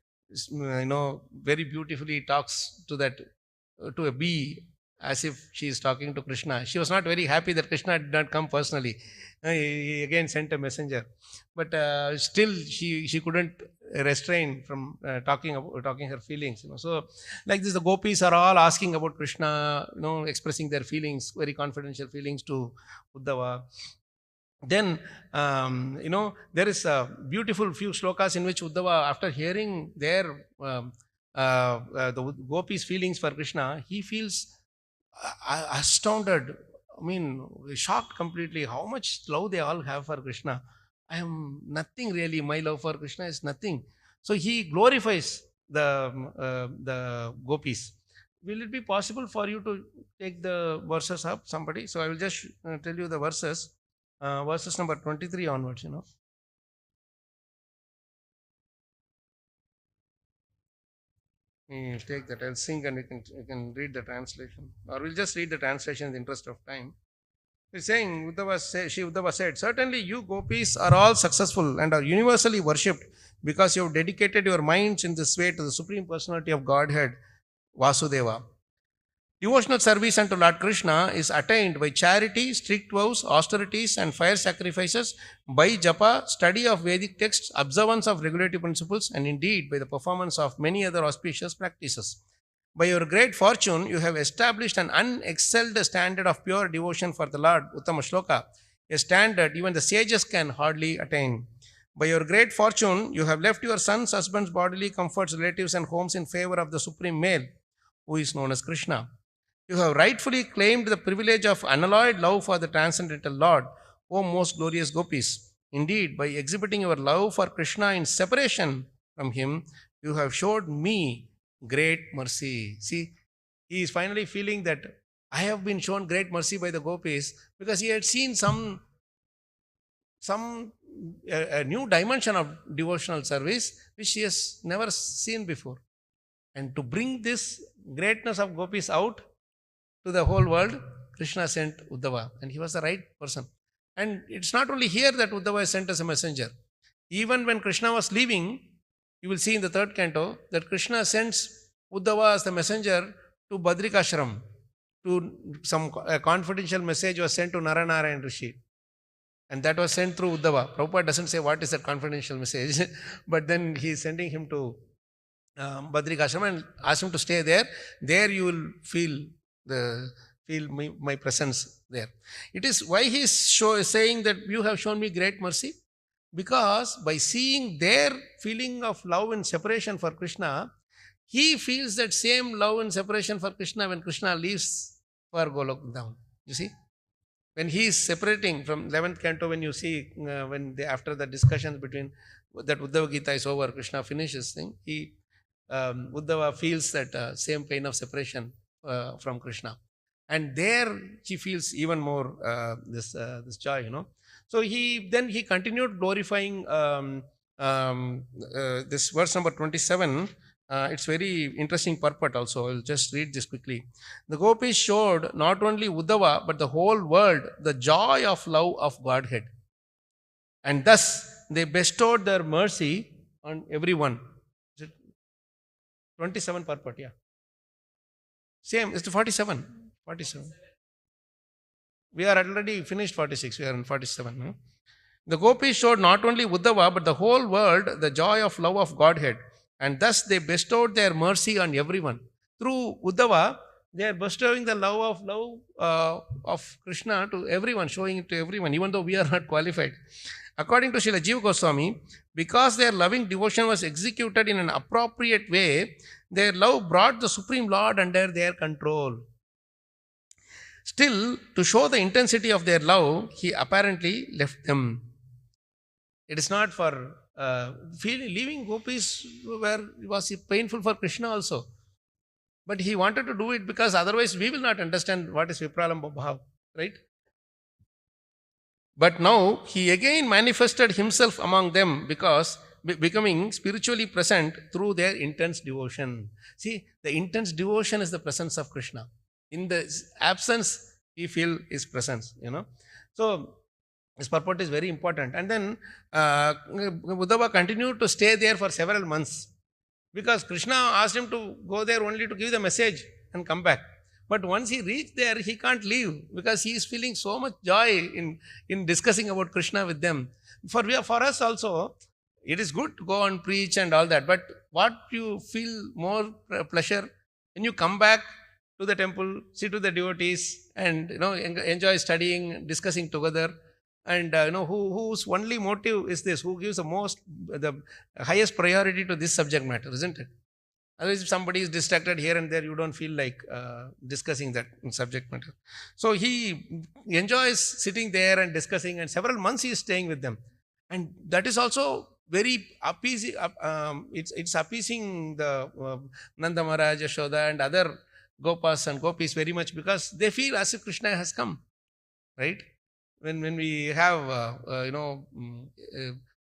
very beautifully talks to a bee, as if she is talking to Krishna. She was not very happy that Krishna did not come personally. He again sent a messenger, but still she couldn't restrain from talking her feelings. So like this, the gopis are all asking about Krishna, expressing their feelings, very confidential feelings to Uddhava. Then, there is a beautiful few slokas in which Uddhava, after hearing their the gopis' feelings for Krishna, he feels astounded. Shocked completely. How much love they all have for Krishna. I am nothing really. My love for Krishna is nothing. So he glorifies the gopis. Will it be possible for you to take the verses up, somebody? So I will just tell you the verses. Verses number 23 onwards, Take that. I'll sing and you can read the translation. Or we'll just read the translation in the interest of time. He's saying, Uddhava said, certainly you gopis are all successful and are universally worshipped because you have dedicated your minds in this way to the Supreme Personality of Godhead, Vasudeva. Devotional service unto Lord Krishna is attained by charity, strict vows, austerities, and fire sacrifices, by japa, study of Vedic texts, observance of regulative principles, and indeed by the performance of many other auspicious practices. By your great fortune, you have established an unexcelled standard of pure devotion for the Lord, Uttama Shloka, a standard even the sages can hardly attain. By your great fortune, you have left your sons, husbands, bodily comforts, relatives, and homes in favor of the Supreme Male, who is known as Krishna. You have rightfully claimed the privilege of unalloyed love for the transcendental Lord, O most glorious gopis. Indeed, by exhibiting your love for Krishna in separation from him, you have showed me great mercy. See, he is finally feeling that I have been shown great mercy by the gopis because he had seen some a new dimension of devotional service which he has never seen before. And to bring this greatness of gopis out to the whole world, Krishna sent Uddhava, and he was the right person. And it's not only here that Uddhava is sent as a messenger. Even when Krishna was leaving, you will see in the third canto that Krishna sends Uddhava as the messenger to Badrikashram. A confidential message was sent to Naranarayan Rishi. And that was sent through Uddhava. Prabhupada doesn't say what is that confidential message, but then he is sending him to Badrikashram and ask him to stay there. There you will feel my presence there. It is why he is saying that you have shown me great mercy, because by seeing their feeling of love and separation for Krishna, he feels that same love and separation for Krishna when Krishna leaves for Golokdham. You see, when he is separating from 11th canto, when you see after the discussions between that Uddhava Gita is over, Krishna finishes thing, Uddhava feels that same pain of separation from Krishna, and there he feels even more this joy, So he continued glorifying this verse number 27. It's very interesting purport also. I'll just read this quickly. The gopis showed not only Uddhava but the whole world the joy of love of Godhead, and thus they bestowed their mercy on everyone. Is it 27 purport? Yeah. Same, it's 47. 47. We are already finished 46. We are in 47. No? The gopis showed not only Uddhava but the whole world the joy of love of Godhead, and thus they bestowed their mercy on everyone. Through Uddhava, they are bestowing the love of Krishna to everyone, showing it to everyone, even though we are not qualified. According to Srila Jiva Goswami, because their loving devotion was executed in an appropriate way, their love brought the Supreme Lord under their control. Still, to show the intensity of their love, he apparently left them. It is not for leaving gopis was painful for Krishna also. But he wanted to do it because otherwise we will not understand what is Vipralambha Bhav, right? But now he again manifested himself among them because becoming spiritually present through their intense devotion. See, the intense devotion is the presence of Krishna. In the absence, we feel his presence, So, this purport is very important. And then Uddhava continued to stay there for several months because Krishna asked him to go there only to give the message and come back. But once he reached there, he can't leave because he is feeling so much joy in discussing about Krishna with them. For us also, it is good to go and preach and all that. But what you feel more pleasure when you come back to the temple, sit with the devotees and enjoy studying, discussing together. And whose only motive is this? Who gives the highest priority to this subject matter, isn't it? Otherwise, if somebody is distracted here and there, you don't feel like discussing that subject matter. So he enjoys sitting there and discussing, and several months he is staying with them. And that is also very appeasing. It's appeasing the Nanda Maharaj, Yashoda, and other Gopas and Gopis very much because they feel as if Krishna has come, right? When we have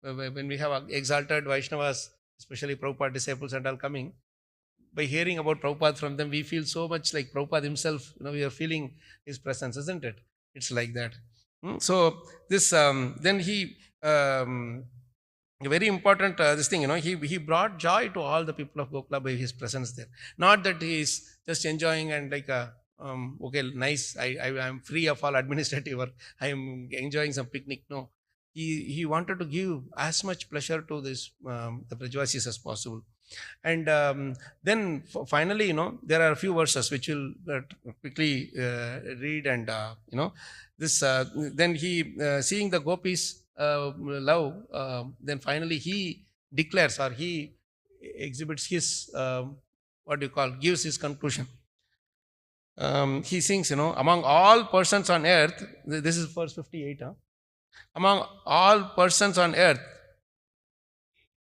when we have exalted Vaishnavas, especially Prabhupada disciples and all coming, by hearing about Prabhupada from them, we feel so much like Prabhupada himself. We are feeling his presence, isn't it? It's like that. So this then he a very important this thing, he brought joy to all the people of Gokula by his presence there. Not that he is just enjoying and like okay, nice, I'm free of all administrative work, I am enjoying some picnic. No, he wanted to give as much pleasure to this the Brajvasis as possible. And then finally, there are a few verses which will quickly read, and this then he seeing the gopis love, then finally he declares, or he exhibits his what do you call, gives his conclusion. He sings, among all persons on earth, this is verse 58, among all persons on earth,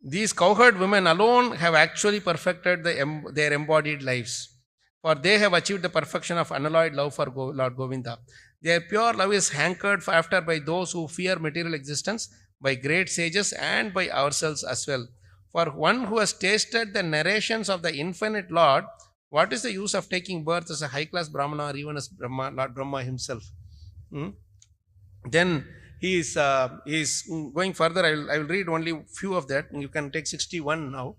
these cowherd women alone have actually perfected their embodied lives, for they have achieved the perfection of unalloyed love for Lord Govinda. Their pure love is hankered after by those who fear material existence, by great sages, and by ourselves as well. For one who has tasted the narrations of the infinite Lord, what is the use of taking birth as a high-class Brahmana or even as Lord Brahma himself? Then he is going further. I will read only few of that. You can take 61 now.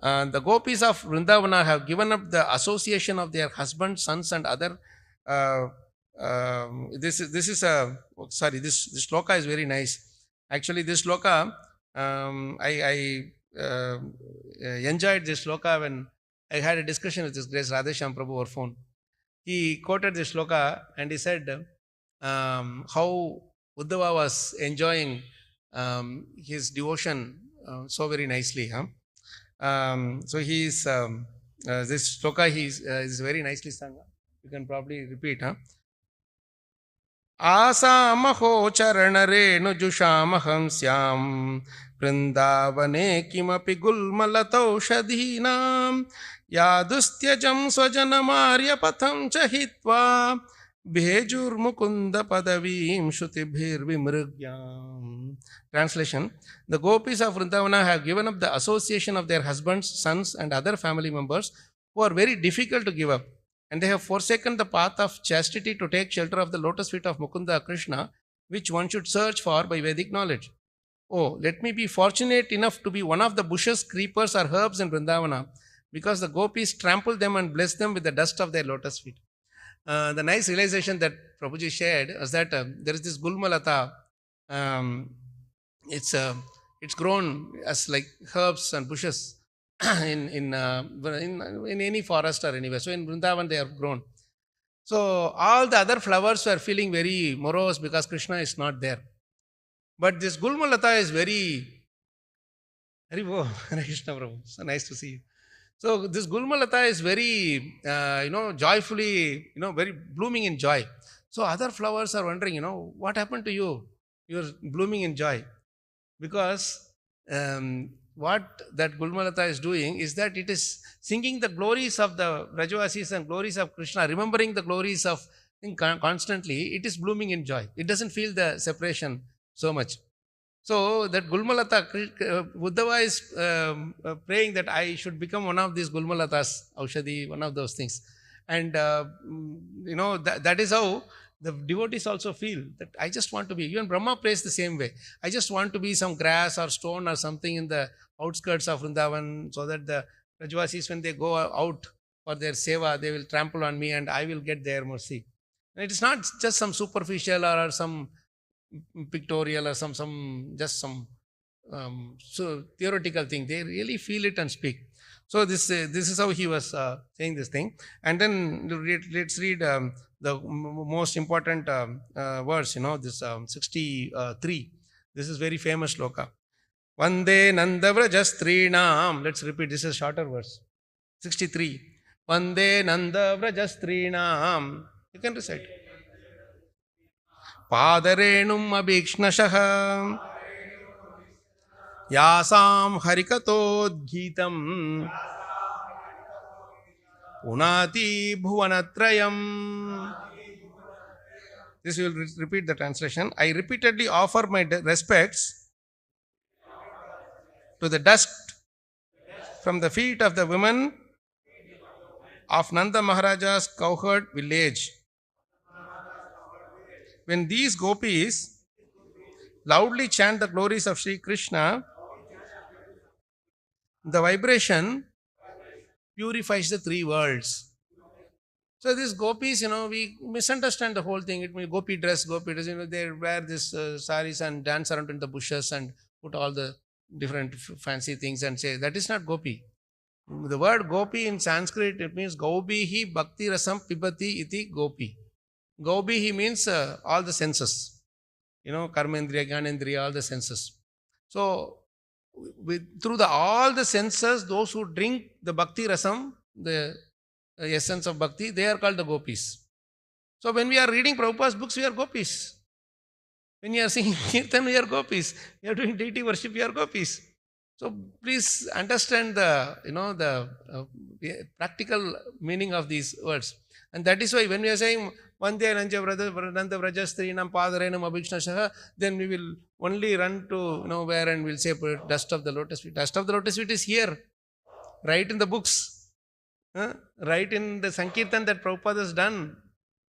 The gopis of Vrindavana have given up the association of their husbands, sons, and other. This shloka is very nice. Actually, this shloka, I enjoyed this shloka when I had a discussion with this Grace Radheshyam Prabhu over phone. He quoted this shloka and he said how Uddhava was enjoying his devotion so very nicely. So he is this shloka is very nicely sung. You can probably repeat. आसामहो चरणरेणुजुषामहं स्यां वृन्दावने किमपि गुल्मलतौषधीनां यादुस्त्यजं स्वजनमार्यपथं च हित्वा भेजुर्मुकुन्दपदवीं श्रुतिभिर्विमृग्याम्. Translation: The gopis of Vrindavana have given up the association of their husbands, sons, and other family members who are very difficult to give up. And they have forsaken the path of chastity to take shelter of the lotus feet of Mukunda Krishna, which one should search for by Vedic knowledge. Oh, let me be fortunate enough to be one of the bushes, creepers, or herbs in Vrindavana, because the gopis trample them and bless them with the dust of their lotus feet. The nice realization that Prabhuji shared is that there is this Gulmalata. It's grown as like herbs and bushes in any forest or anywhere. So in Vrindavan they are grown. So all the other flowers were feeling very morose because Krishna is not there. But this Gulmalata is very Hare Krishna Prabhu. So nice to see you. So this Gulmalata is very joyfully, very blooming in joy. So other flowers are wondering, what happened to you? You're blooming in joy. Because what that Gulmalata is doing is that it is singing the glories of the Brajavasis and glories of Krishna, remembering the glories of constantly. It is blooming in joy. It doesn't feel the separation so much. So that Gulmalata, Uddhava is praying that I should become one of these Gulmalatas, Aushadhi, one of those things. And that is how the devotees also feel, that I just want to be. Even Brahma prays the same way. I just want to be some grass or stone or something in the outskirts of Vrindavan, so that the Brajvasis, when they go out for their seva, they will trample on me and I will get their mercy. And it is not just some superficial or some pictorial or some so theoretical thing. They really feel it and speak. So this is how he was saying this thing. And then let's read the most important verse, this 63. This is very famous shloka. Vande Nandavrajastrinam. Let's repeat. This is a shorter verse. 63. Vande Nandavrajastrinam. You can recite. Padarenum abhikshnashah Yasam harikatodghitam Unati bhuvanatrayam. This will repeat the translation. I repeatedly offer my respects to the dust from the feet of the women of Nanda Maharaja's cowherd village. when these gopis loudly chant the glories of Sri Krishna, the vibration purifies the three worlds. So these gopis, we misunderstand the whole thing. It means gopi dress, they wear this saris and dance around in the bushes and put all the different fancy things and say, that is not gopi. The word gopi in Sanskrit, it means gaubihi bhakti rasam pibati iti gopi. Gaubihi means all the senses. Karmendriya, Gyanendriya, all the senses. So, through all the senses, those who drink the bhakti rasam, the essence of bhakti, they are called the gopis. So, when we are reading Prabhupada's books, we are gopis. When you are singing kirtan, we are gopis. We are doing deity worship, we are gopis. So, please understand the practical meaning of these words. And that is why when we are saying Vande Nanja Nanda Vrajastrinam Padarenam Abhikshnasaha, then we will only run to where and we'll say dust of the lotus feet. Dust of the lotus feet is here, right in the books, right in the Sankirtan that Prabhupada has done.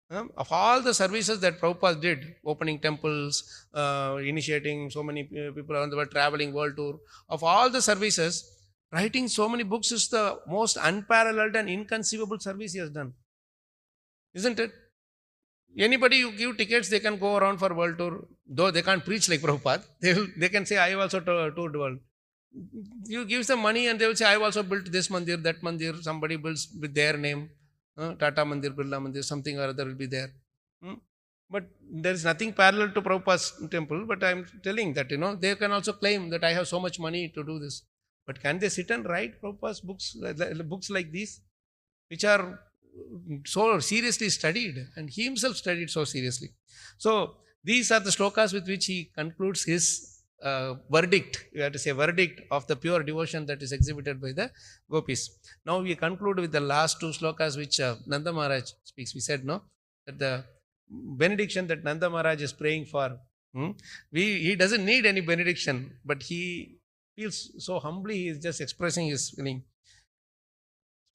Of all the services that Prabhupada did, opening temples, initiating so many people around the world, traveling world tour, of all the services, writing so many books is the most unparalleled and inconceivable service he has done. Isn't it? Anybody you give tickets, they can go around for world tour, though they can't preach like Prabhupada. They can say, I have also toured the world. You give them money and they will say, I have also built this mandir, that mandir, somebody builds with their name. Tata Mandir, Birla Mandir, something or other will be there. But there is nothing parallel to Prabhupada's temple. But I am telling that, they can also claim that I have so much money to do this. But can they sit and write Prabhupada's books like these, which are so seriously studied, and he himself studied so seriously. So these are the shlokas with which he concludes his verdict, you have to say verdict of the pure devotion that is exhibited by the gopis. Now we conclude with the last two slokas which Nanda Maharaj speaks. We said, that the benediction that Nanda Maharaj is praying for, he doesn't need any benediction, but he feels so humbly, he is just expressing his feeling.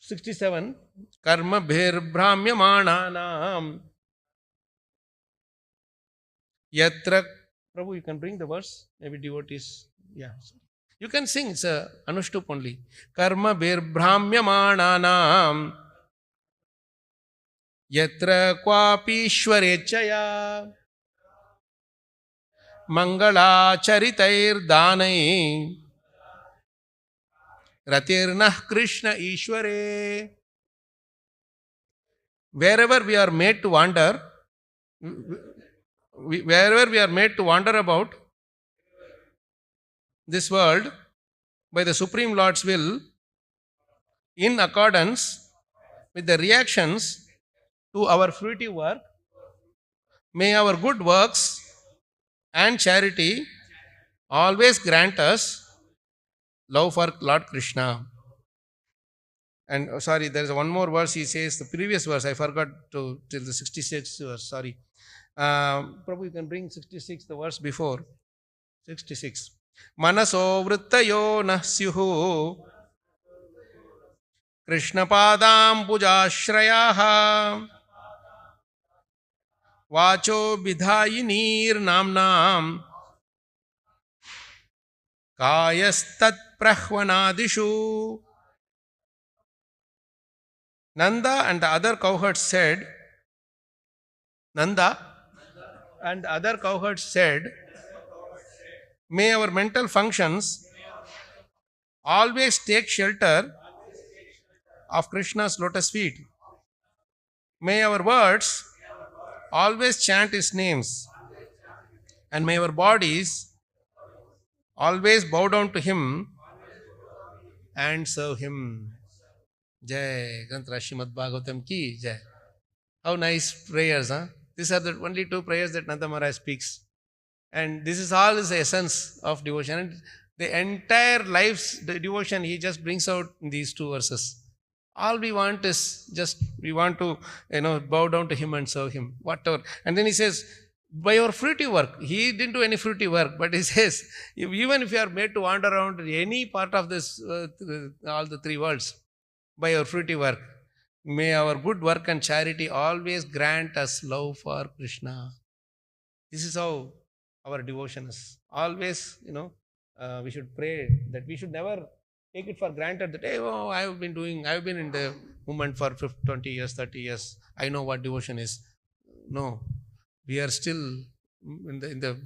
67, Karma Bhir Brahmyamananam Yatra. Prabhu, you can bring the verse. Maybe devotees. Yeah. You can sing. It's a Anushtup only. Karma Bhir Brahmyamananam Yatra Kwapi Ishwarechaya Mangala Charitair Danai Ratirnah Krishna Ishware. Wherever we are made to wander, wherever we are made to wander about this world by the Supreme Lord's will, in accordance with the reactions to our fruitive work, may our good works and charity always grant us love for Lord Krishna. And there is one more verse he says, the previous verse, I forgot till the 66th verse, sorry. Prabhu, you can bring 66, the verse before. 66. Manaso vrittayo nasyuhu Krishna padam pujashrayaha Vacho bidhayinir namnam Kayastat prahvanadishu. Nanda and the other cowherds said, may our mental functions always take shelter of Krishna's lotus feet. May our words always chant his names. And may our bodies always bow down to him and serve him. Jai Granthra Srimad Bhagavatam ki Jai. How nice prayers, huh? These are the only two prayers that Nanda Maharaj speaks. And this is all the essence of devotion. And the entire life's devotion, he just brings out in these two verses. All we want is we want to, bow down to him and serve him, whatever. And then he says, by your fruitive work. He didn't do any fruitive work, but he says, even if you are made to wander around any part of this, all the three worlds, by your fruitive work, may our good work and charity always grant us love for Krishna. This is how our devotion is. Always, we should pray that we should never take it for granted that, hey, oh, I've been in the movement for 50, 20 years, 30 years. I know what devotion is. No, we are still in the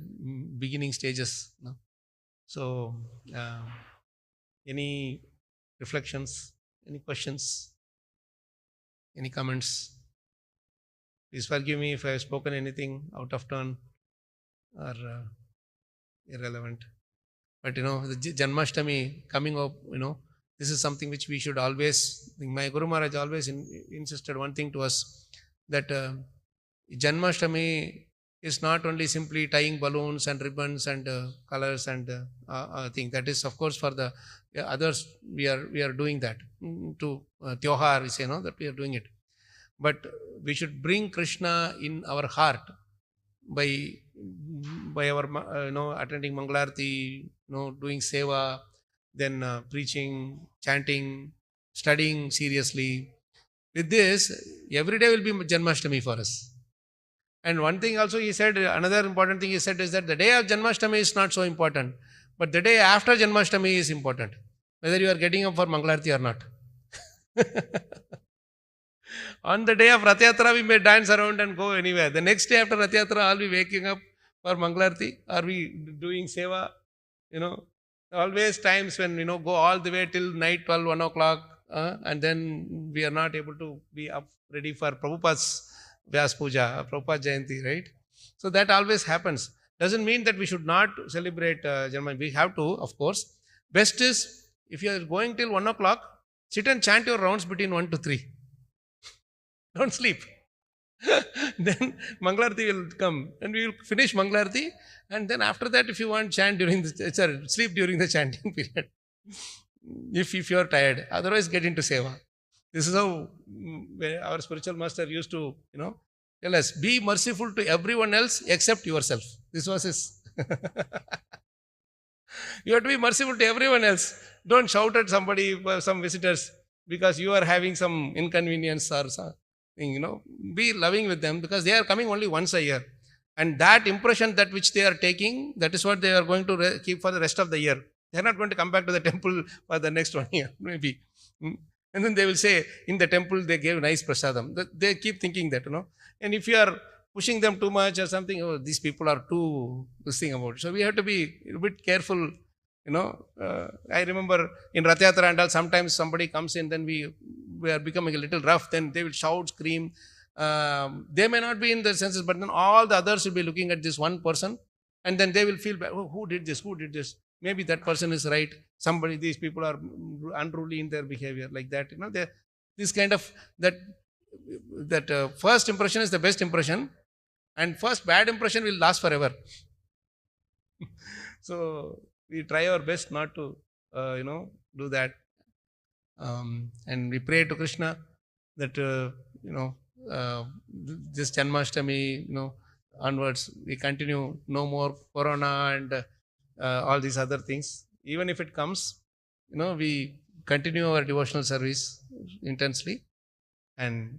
beginning stages. No? So, any reflections, any questions, any comments? Please forgive me if I have spoken anything out of turn or irrelevant. But the Janmashtami coming up, this is something which we should always. My Guru Maharaj always insisted one thing to us, that Janmashtami is not only simply tying balloons and ribbons and colors and thing. That is, of course, for the others. We are doing that to Tyohar. We say that we are doing it, but we should bring Krishna in our heart by our attending Mangalarti, doing seva, then preaching, chanting, studying seriously. With this, every day will be Janmashtami for us. And one thing also he said, another important thing he said is that the day of Janmashtami is not so important, but the day after Janmashtami is important, whether you are getting up for Mangalarti or not. On the day of Rath Yatra, we may dance around and go anywhere. The next day after Rath Yatra, are we waking up for Mangalarti? Are we doing seva? Always times when, go all the way till night, 12, 1 o'clock, and then we are not able to be up ready for Prabhupada's Vyas Puja, Prabhupada Jayanti, right? So that always happens. Doesn't mean that we should not celebrate Janma. We have to, of course. Best is, if you are going till 1 o'clock, sit and chant your rounds between 1 to 3. Don't sleep. Then Mangalarti will come and we will finish Mangalarti, and then after that, if you want, chant sleep during the chanting period. If you are tired, otherwise get into seva. This is how our spiritual master used to, tell us, be merciful to everyone else except yourself. This was his. You have to be merciful to everyone else. Don't shout at somebody, some visitors, because you are having some inconvenience or something, be loving with them, because they are coming only once a year. And that impression that which they are taking, that is what they are going to keep for the rest of the year. They are not going to come back to the temple for the next 1 year, maybe. And then they will say, in the temple they gave nice prasadam. They keep thinking that, And if you are pushing them too much or something, oh, these people are too this thing about it. So we have to be a bit careful, I remember in Rath Yatra and all, sometimes somebody comes in, then we are becoming a little rough, then they will shout, scream. They may not be in the senses, but then all the others will be looking at this one person, and then they will feel bad. Oh, who did this? Maybe that person is right. These people are unruly in their behavior, like that. This kind of, that first impression is the best impression, and first bad impression will last forever. So we try our best not to, do that. And we pray to Krishna that, this Janmashtami, onwards, we continue, no more corona and all these other things. Even if it comes, we continue our devotional service intensely and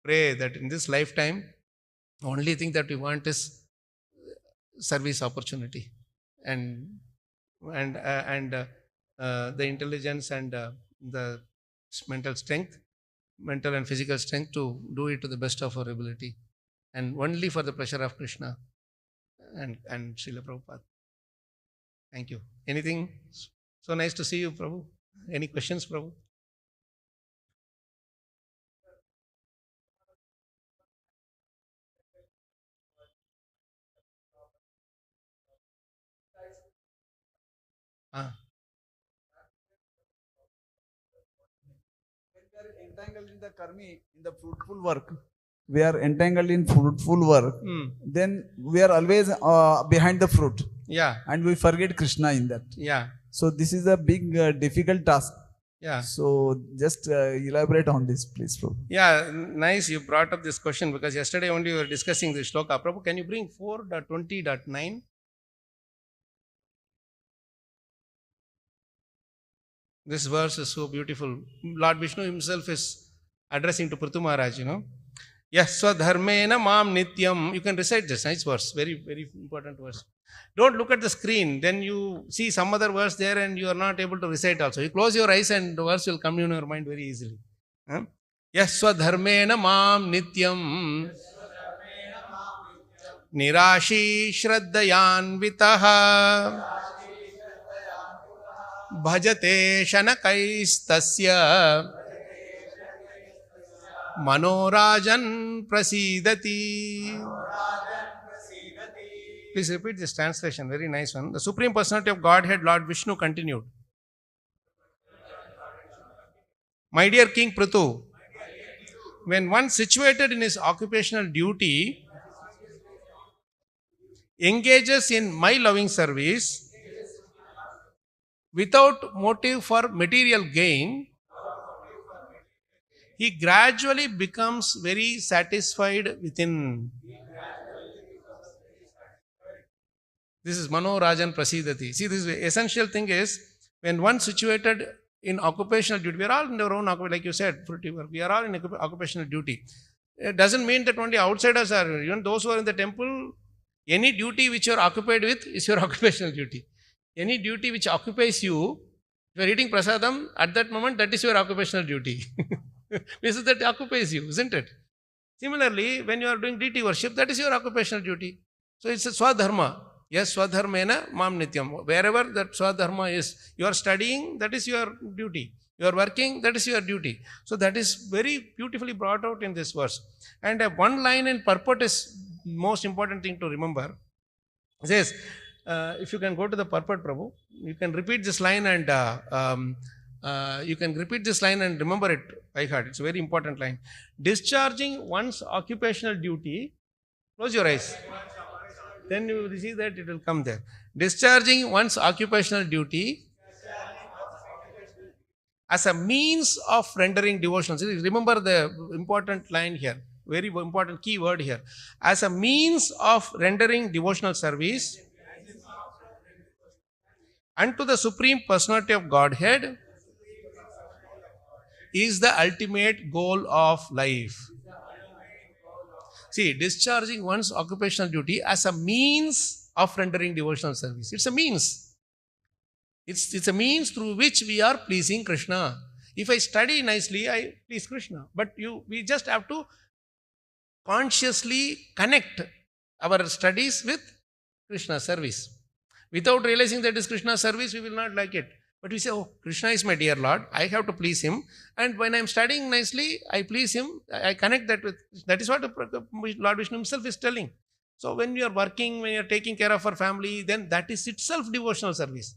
pray that in this lifetime, the only thing that we want is service opportunity and the intelligence and the mental and physical strength to do it to the best of our ability, and only for the pleasure of Krishna and Srila Prabhupada. Thank you. Anything? So nice to see you, Prabhu. Any questions, Prabhu? When we are entangled in the karmi, in the fruitful work, we are entangled in fruitful work, then we are always behind the fruit. Yeah. And we forget Krishna in that. Yeah. So this is a big, difficult task. Yeah. So just elaborate on this, please, Prabhu. Yeah, nice you brought up this question, because yesterday only we were discussing this shloka. Prabhu, can you bring 4.20.9? This verse is so beautiful. Lord Vishnu himself is addressing to Prithu Maharaj, Yasva dharmena mam nityam. You can recite this. Nice verse. Very, very important verse. Don't look at the screen. Then you see some other verse there and you are not able to recite also. You close your eyes and the verse will come in your mind very easily. Huh? Yasva dharmena mam nityam. Nirashi shraddhayanvitaha. Bhajate shanakaistasya. Manorajan prasidati. Please repeat this translation. Very nice one. The Supreme Personality of Godhead, Lord Vishnu, continued. My dear King Prithu, when one situated in his occupational duty engages in my loving service without motive for material gain, he gradually becomes very satisfied within. This is Manorajan Prasidati. See, this essential thing is when one situated in occupational duty, we are all in our own occupation, like you said, we are all in occupational duty. It doesn't mean that only outsiders are, even those who are in the temple, any duty which you are occupied with is your occupational duty. Any duty which occupies you, if you are eating prasadam, at that moment, that is your occupational duty. Because that occupies you, isn't it? Similarly, when you are doing deity worship, that is your occupational duty. So it's a swadharma. Yes, swadharmena mam nityam. Wherever that swadharma is, you are studying, that is your duty. You are working, that is your duty. So that is very beautifully brought out in this verse. And one line in purport is most important thing to remember. It says, if you can go to the purport, Prabhu, you can repeat this line and remember it by heart. It's a very important line. Discharging one's occupational duty, close your eyes. Then you will see that it will come there. Discharging one's occupational duty as a means of rendering devotional service. Remember the important line here. Very important key word here. As a means of rendering devotional service unto the Supreme Personality of Godhead is the ultimate goal of life. See, discharging one's occupational duty as a means of rendering devotional service. It's a means. It's a means through which we are pleasing Krishna. If I study nicely, I please Krishna. But we just have to consciously connect our studies with Krishna service. Without realizing that is Krishna service, we will not like it. But we say, oh, Krishna is my dear Lord. I have to please him. And when I am studying nicely, I please him. I connect that with, that is what Lord Vishnu himself is telling. So when you are working, when you are taking care of our family, then that is itself devotional service.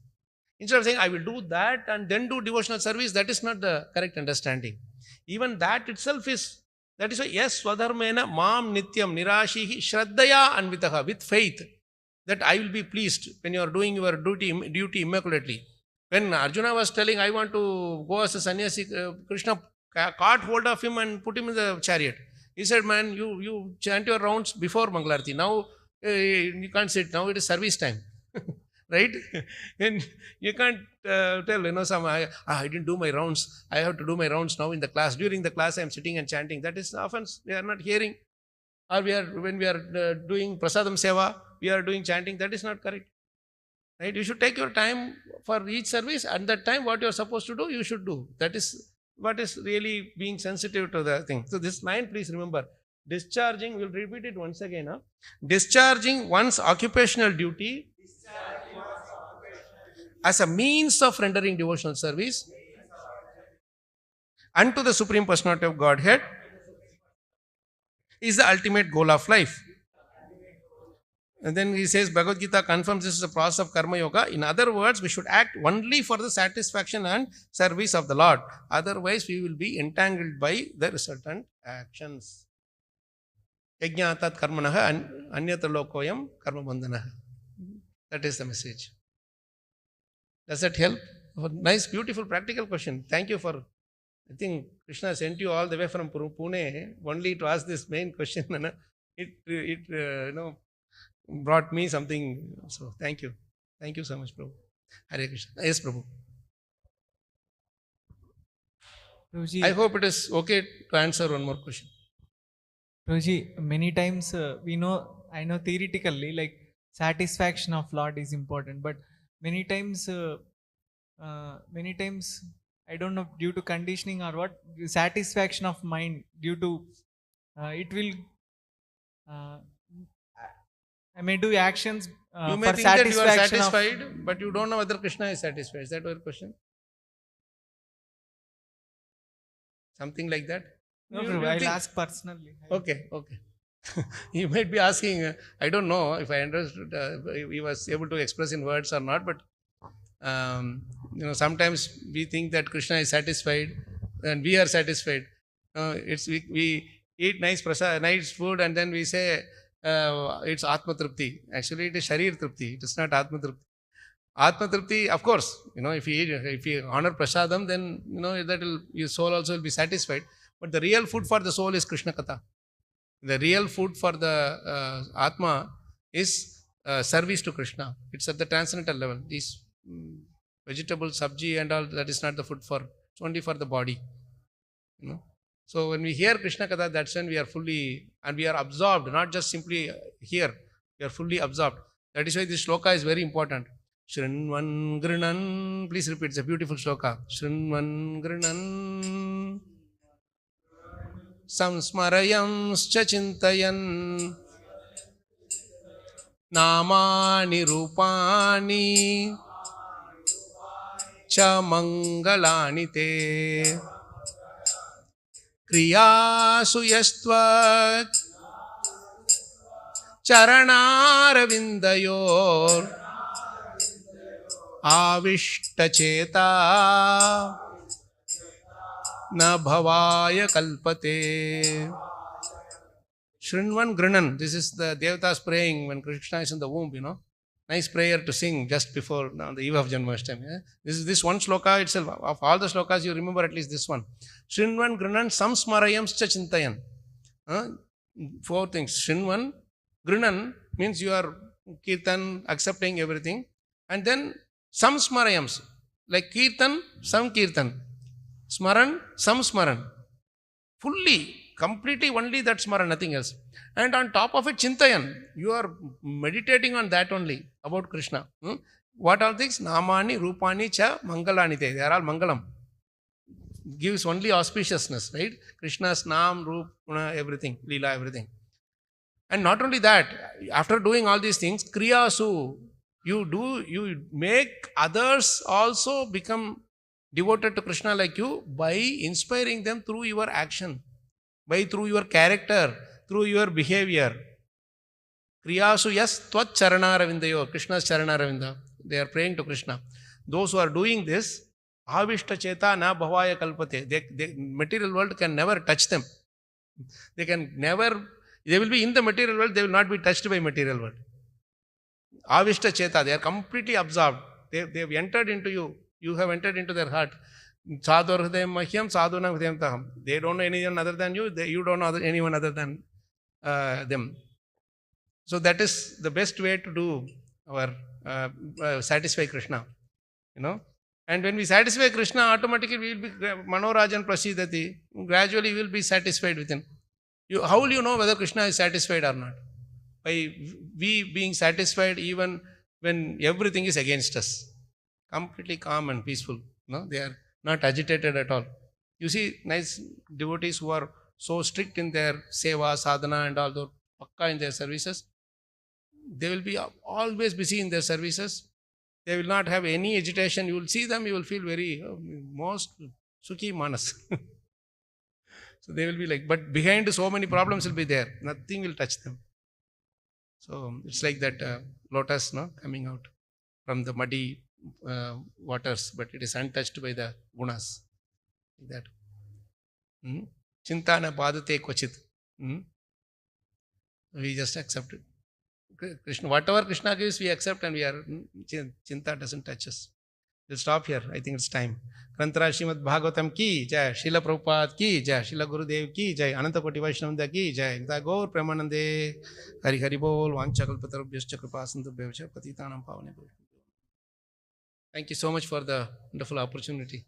Instead of saying, I will do that and then do devotional service, that is not the correct understanding. Even that itself is, that is why, yes, swadharmena mam nityam nirashihi shraddhaya anvitaha, with faith that I will be pleased when you are doing your duty immaculately. When Arjuna was telling, I want to go as a sannyasi, Krishna caught hold of him and put him in the chariot. He said, man, you chant your rounds before Mangalarti. Now you can't sit. Now it is service time. Right? And you can't tell, I didn't do my rounds. I have to do my rounds now in the class. During the class, I am sitting and chanting. That is often they are not hearing. Or when we are doing prasadam seva, we are doing chanting. That is not correct. Right? You should take your time for each service. At that time, what you are supposed to do, you should do. That is what is really being sensitive to the thing. So this line, please remember. Discharging, we'll repeat it once again. Discharging one's occupational duty as a means of rendering devotional service unto the Supreme Personality of Godhead is the ultimate goal of life. And then he says, Bhagavad Gita confirms this is a process of karma yoga. In other words, we should act only for the satisfaction and service of the Lord. Otherwise, we will be entangled by the resultant actions. Yajnatat karmanaha anyatra lokoyam karma bandhanaha. That is the message. Does that help? Nice, beautiful, practical question. Thank you for, I think Krishna sent you all the way from Pune only to ask this main question. It brought me something. So thank you. Thank you so much, Prabhu. Hare Krishna. Yes, Prabhu. Prabhuji, I hope it is okay to answer one more question. Prabhuji, many times I know theoretically like satisfaction of Lord is important, but many times, I don't know, due to conditioning or what, satisfaction of mind due to it will. Uh, I may do actions You may for think that you are satisfaction of. satisfied, but you don't know whether Krishna is satisfied. Is that your question? Something like that? No, You- Prabhu, you I'll think- ask personally. Okay, okay. You might be asking, I don't know if I understood, he was able to express in words or not, but sometimes we think that Krishna is satisfied and we are satisfied. We eat nice food and then we say it's Atma Tripti. Actually, it is Sharir Tripti. It is not Atma Tripti. Atma Tripti, of course, if you honor prasadam, then your soul also will be satisfied. But the real food for the soul is Krishna Katha. The real food for the Atma is service to Krishna. It's at the transcendental level. These vegetables, sabji and all, that is not the food it's only for the body. So when we hear Krishna Katha, that's when we are fully, and we are absorbed, not just simply hear, we are fully absorbed. That is why this shloka is very important. Shrinvan Grinan, please repeat, it's a beautiful shloka. Shrinvan Grinan. संस्मरयंश्च चिन्तयन् नामानि रूपाणि च मङ्गलानि ते क्रियासु यस्त्वत् चरणारविन्दयोर् आविष्टचेता न भवाय कल्पते. Shrinvan Grinan. This is the Devatas praying when Krishna is in the womb, Nice prayer to sing just before the eve of Janmashtami. This is this one shloka itself. Of all the shlokas, you remember at least this one. Shrinvan Grinan samsmarayamscha chintayan. 4 things. Shrinvan Grinan means you are kirtan, accepting everything. And then samsmarayams. Like kirtan, some kirtan. Smaran, some smaran. Fully, completely only that smaran, nothing else. And on top of it, chintayan. You are meditating on that only, about Krishna. What are things? Namani, Rupani, Cha, Mangalani. They are all Mangalam. Gives only auspiciousness, right? Krishna's Nam, Rup, everything, Leela, everything. And not only that, after doing all these things, Kriyasu, you make others also become devoted to Krishna like you by inspiring them through your action, through your character, through your behavior. Kriyasu yas tvat charanaravindayo, Krishna's charanaravinda. They are praying to Krishna. Those who are doing this, avishta cheta na bhavaya kalpate. The material world can never touch them. They will be in the material world, they will not be touched by material world. Avishta cheta, they are completely absorbed. They have entered into you. You have entered into their heart. Sadhu hridayam mahyam, sadhuna hridayam taham. They don't know anyone other than you. You don't know anyone other than them. So that is the best way to do our satisfy Krishna. And when we satisfy Krishna, automatically we will be Manorajan Prasidati. Gradually we will be satisfied within. How will you know whether Krishna is satisfied or not? By we being satisfied even when everything is against us. Completely calm and peaceful. They are not agitated at all. You see nice devotees who are so strict in their seva, sadhana and all, the pakka in their services. They will be always busy in their services. They will not have any agitation. You will see them, you will feel very most sukhi manas. So they will be like, but behind so many problems will be there. Nothing will touch them. So it's like that lotus coming out from the muddy waters, but it is untouched by the gunas. Like that. Chintana padate kvachit. We just accept it. Krishna, whatever Krishna gives, we accept, and we are chinta doesn't touch us. We'll stop here. I think it's time. Grantara Srimad Bhagavatam ki jai, Srila Prabhupada ki jai, Srila Gurudev ki jai, Ananta Koti Vaishnavanda ki jai, Nitya Gaur Premanande, Hari Hari Bol, Vanchakalpatarabhyascha Kripasindubhyascha Patitanam Pavane. Thank you so much for the wonderful opportunity.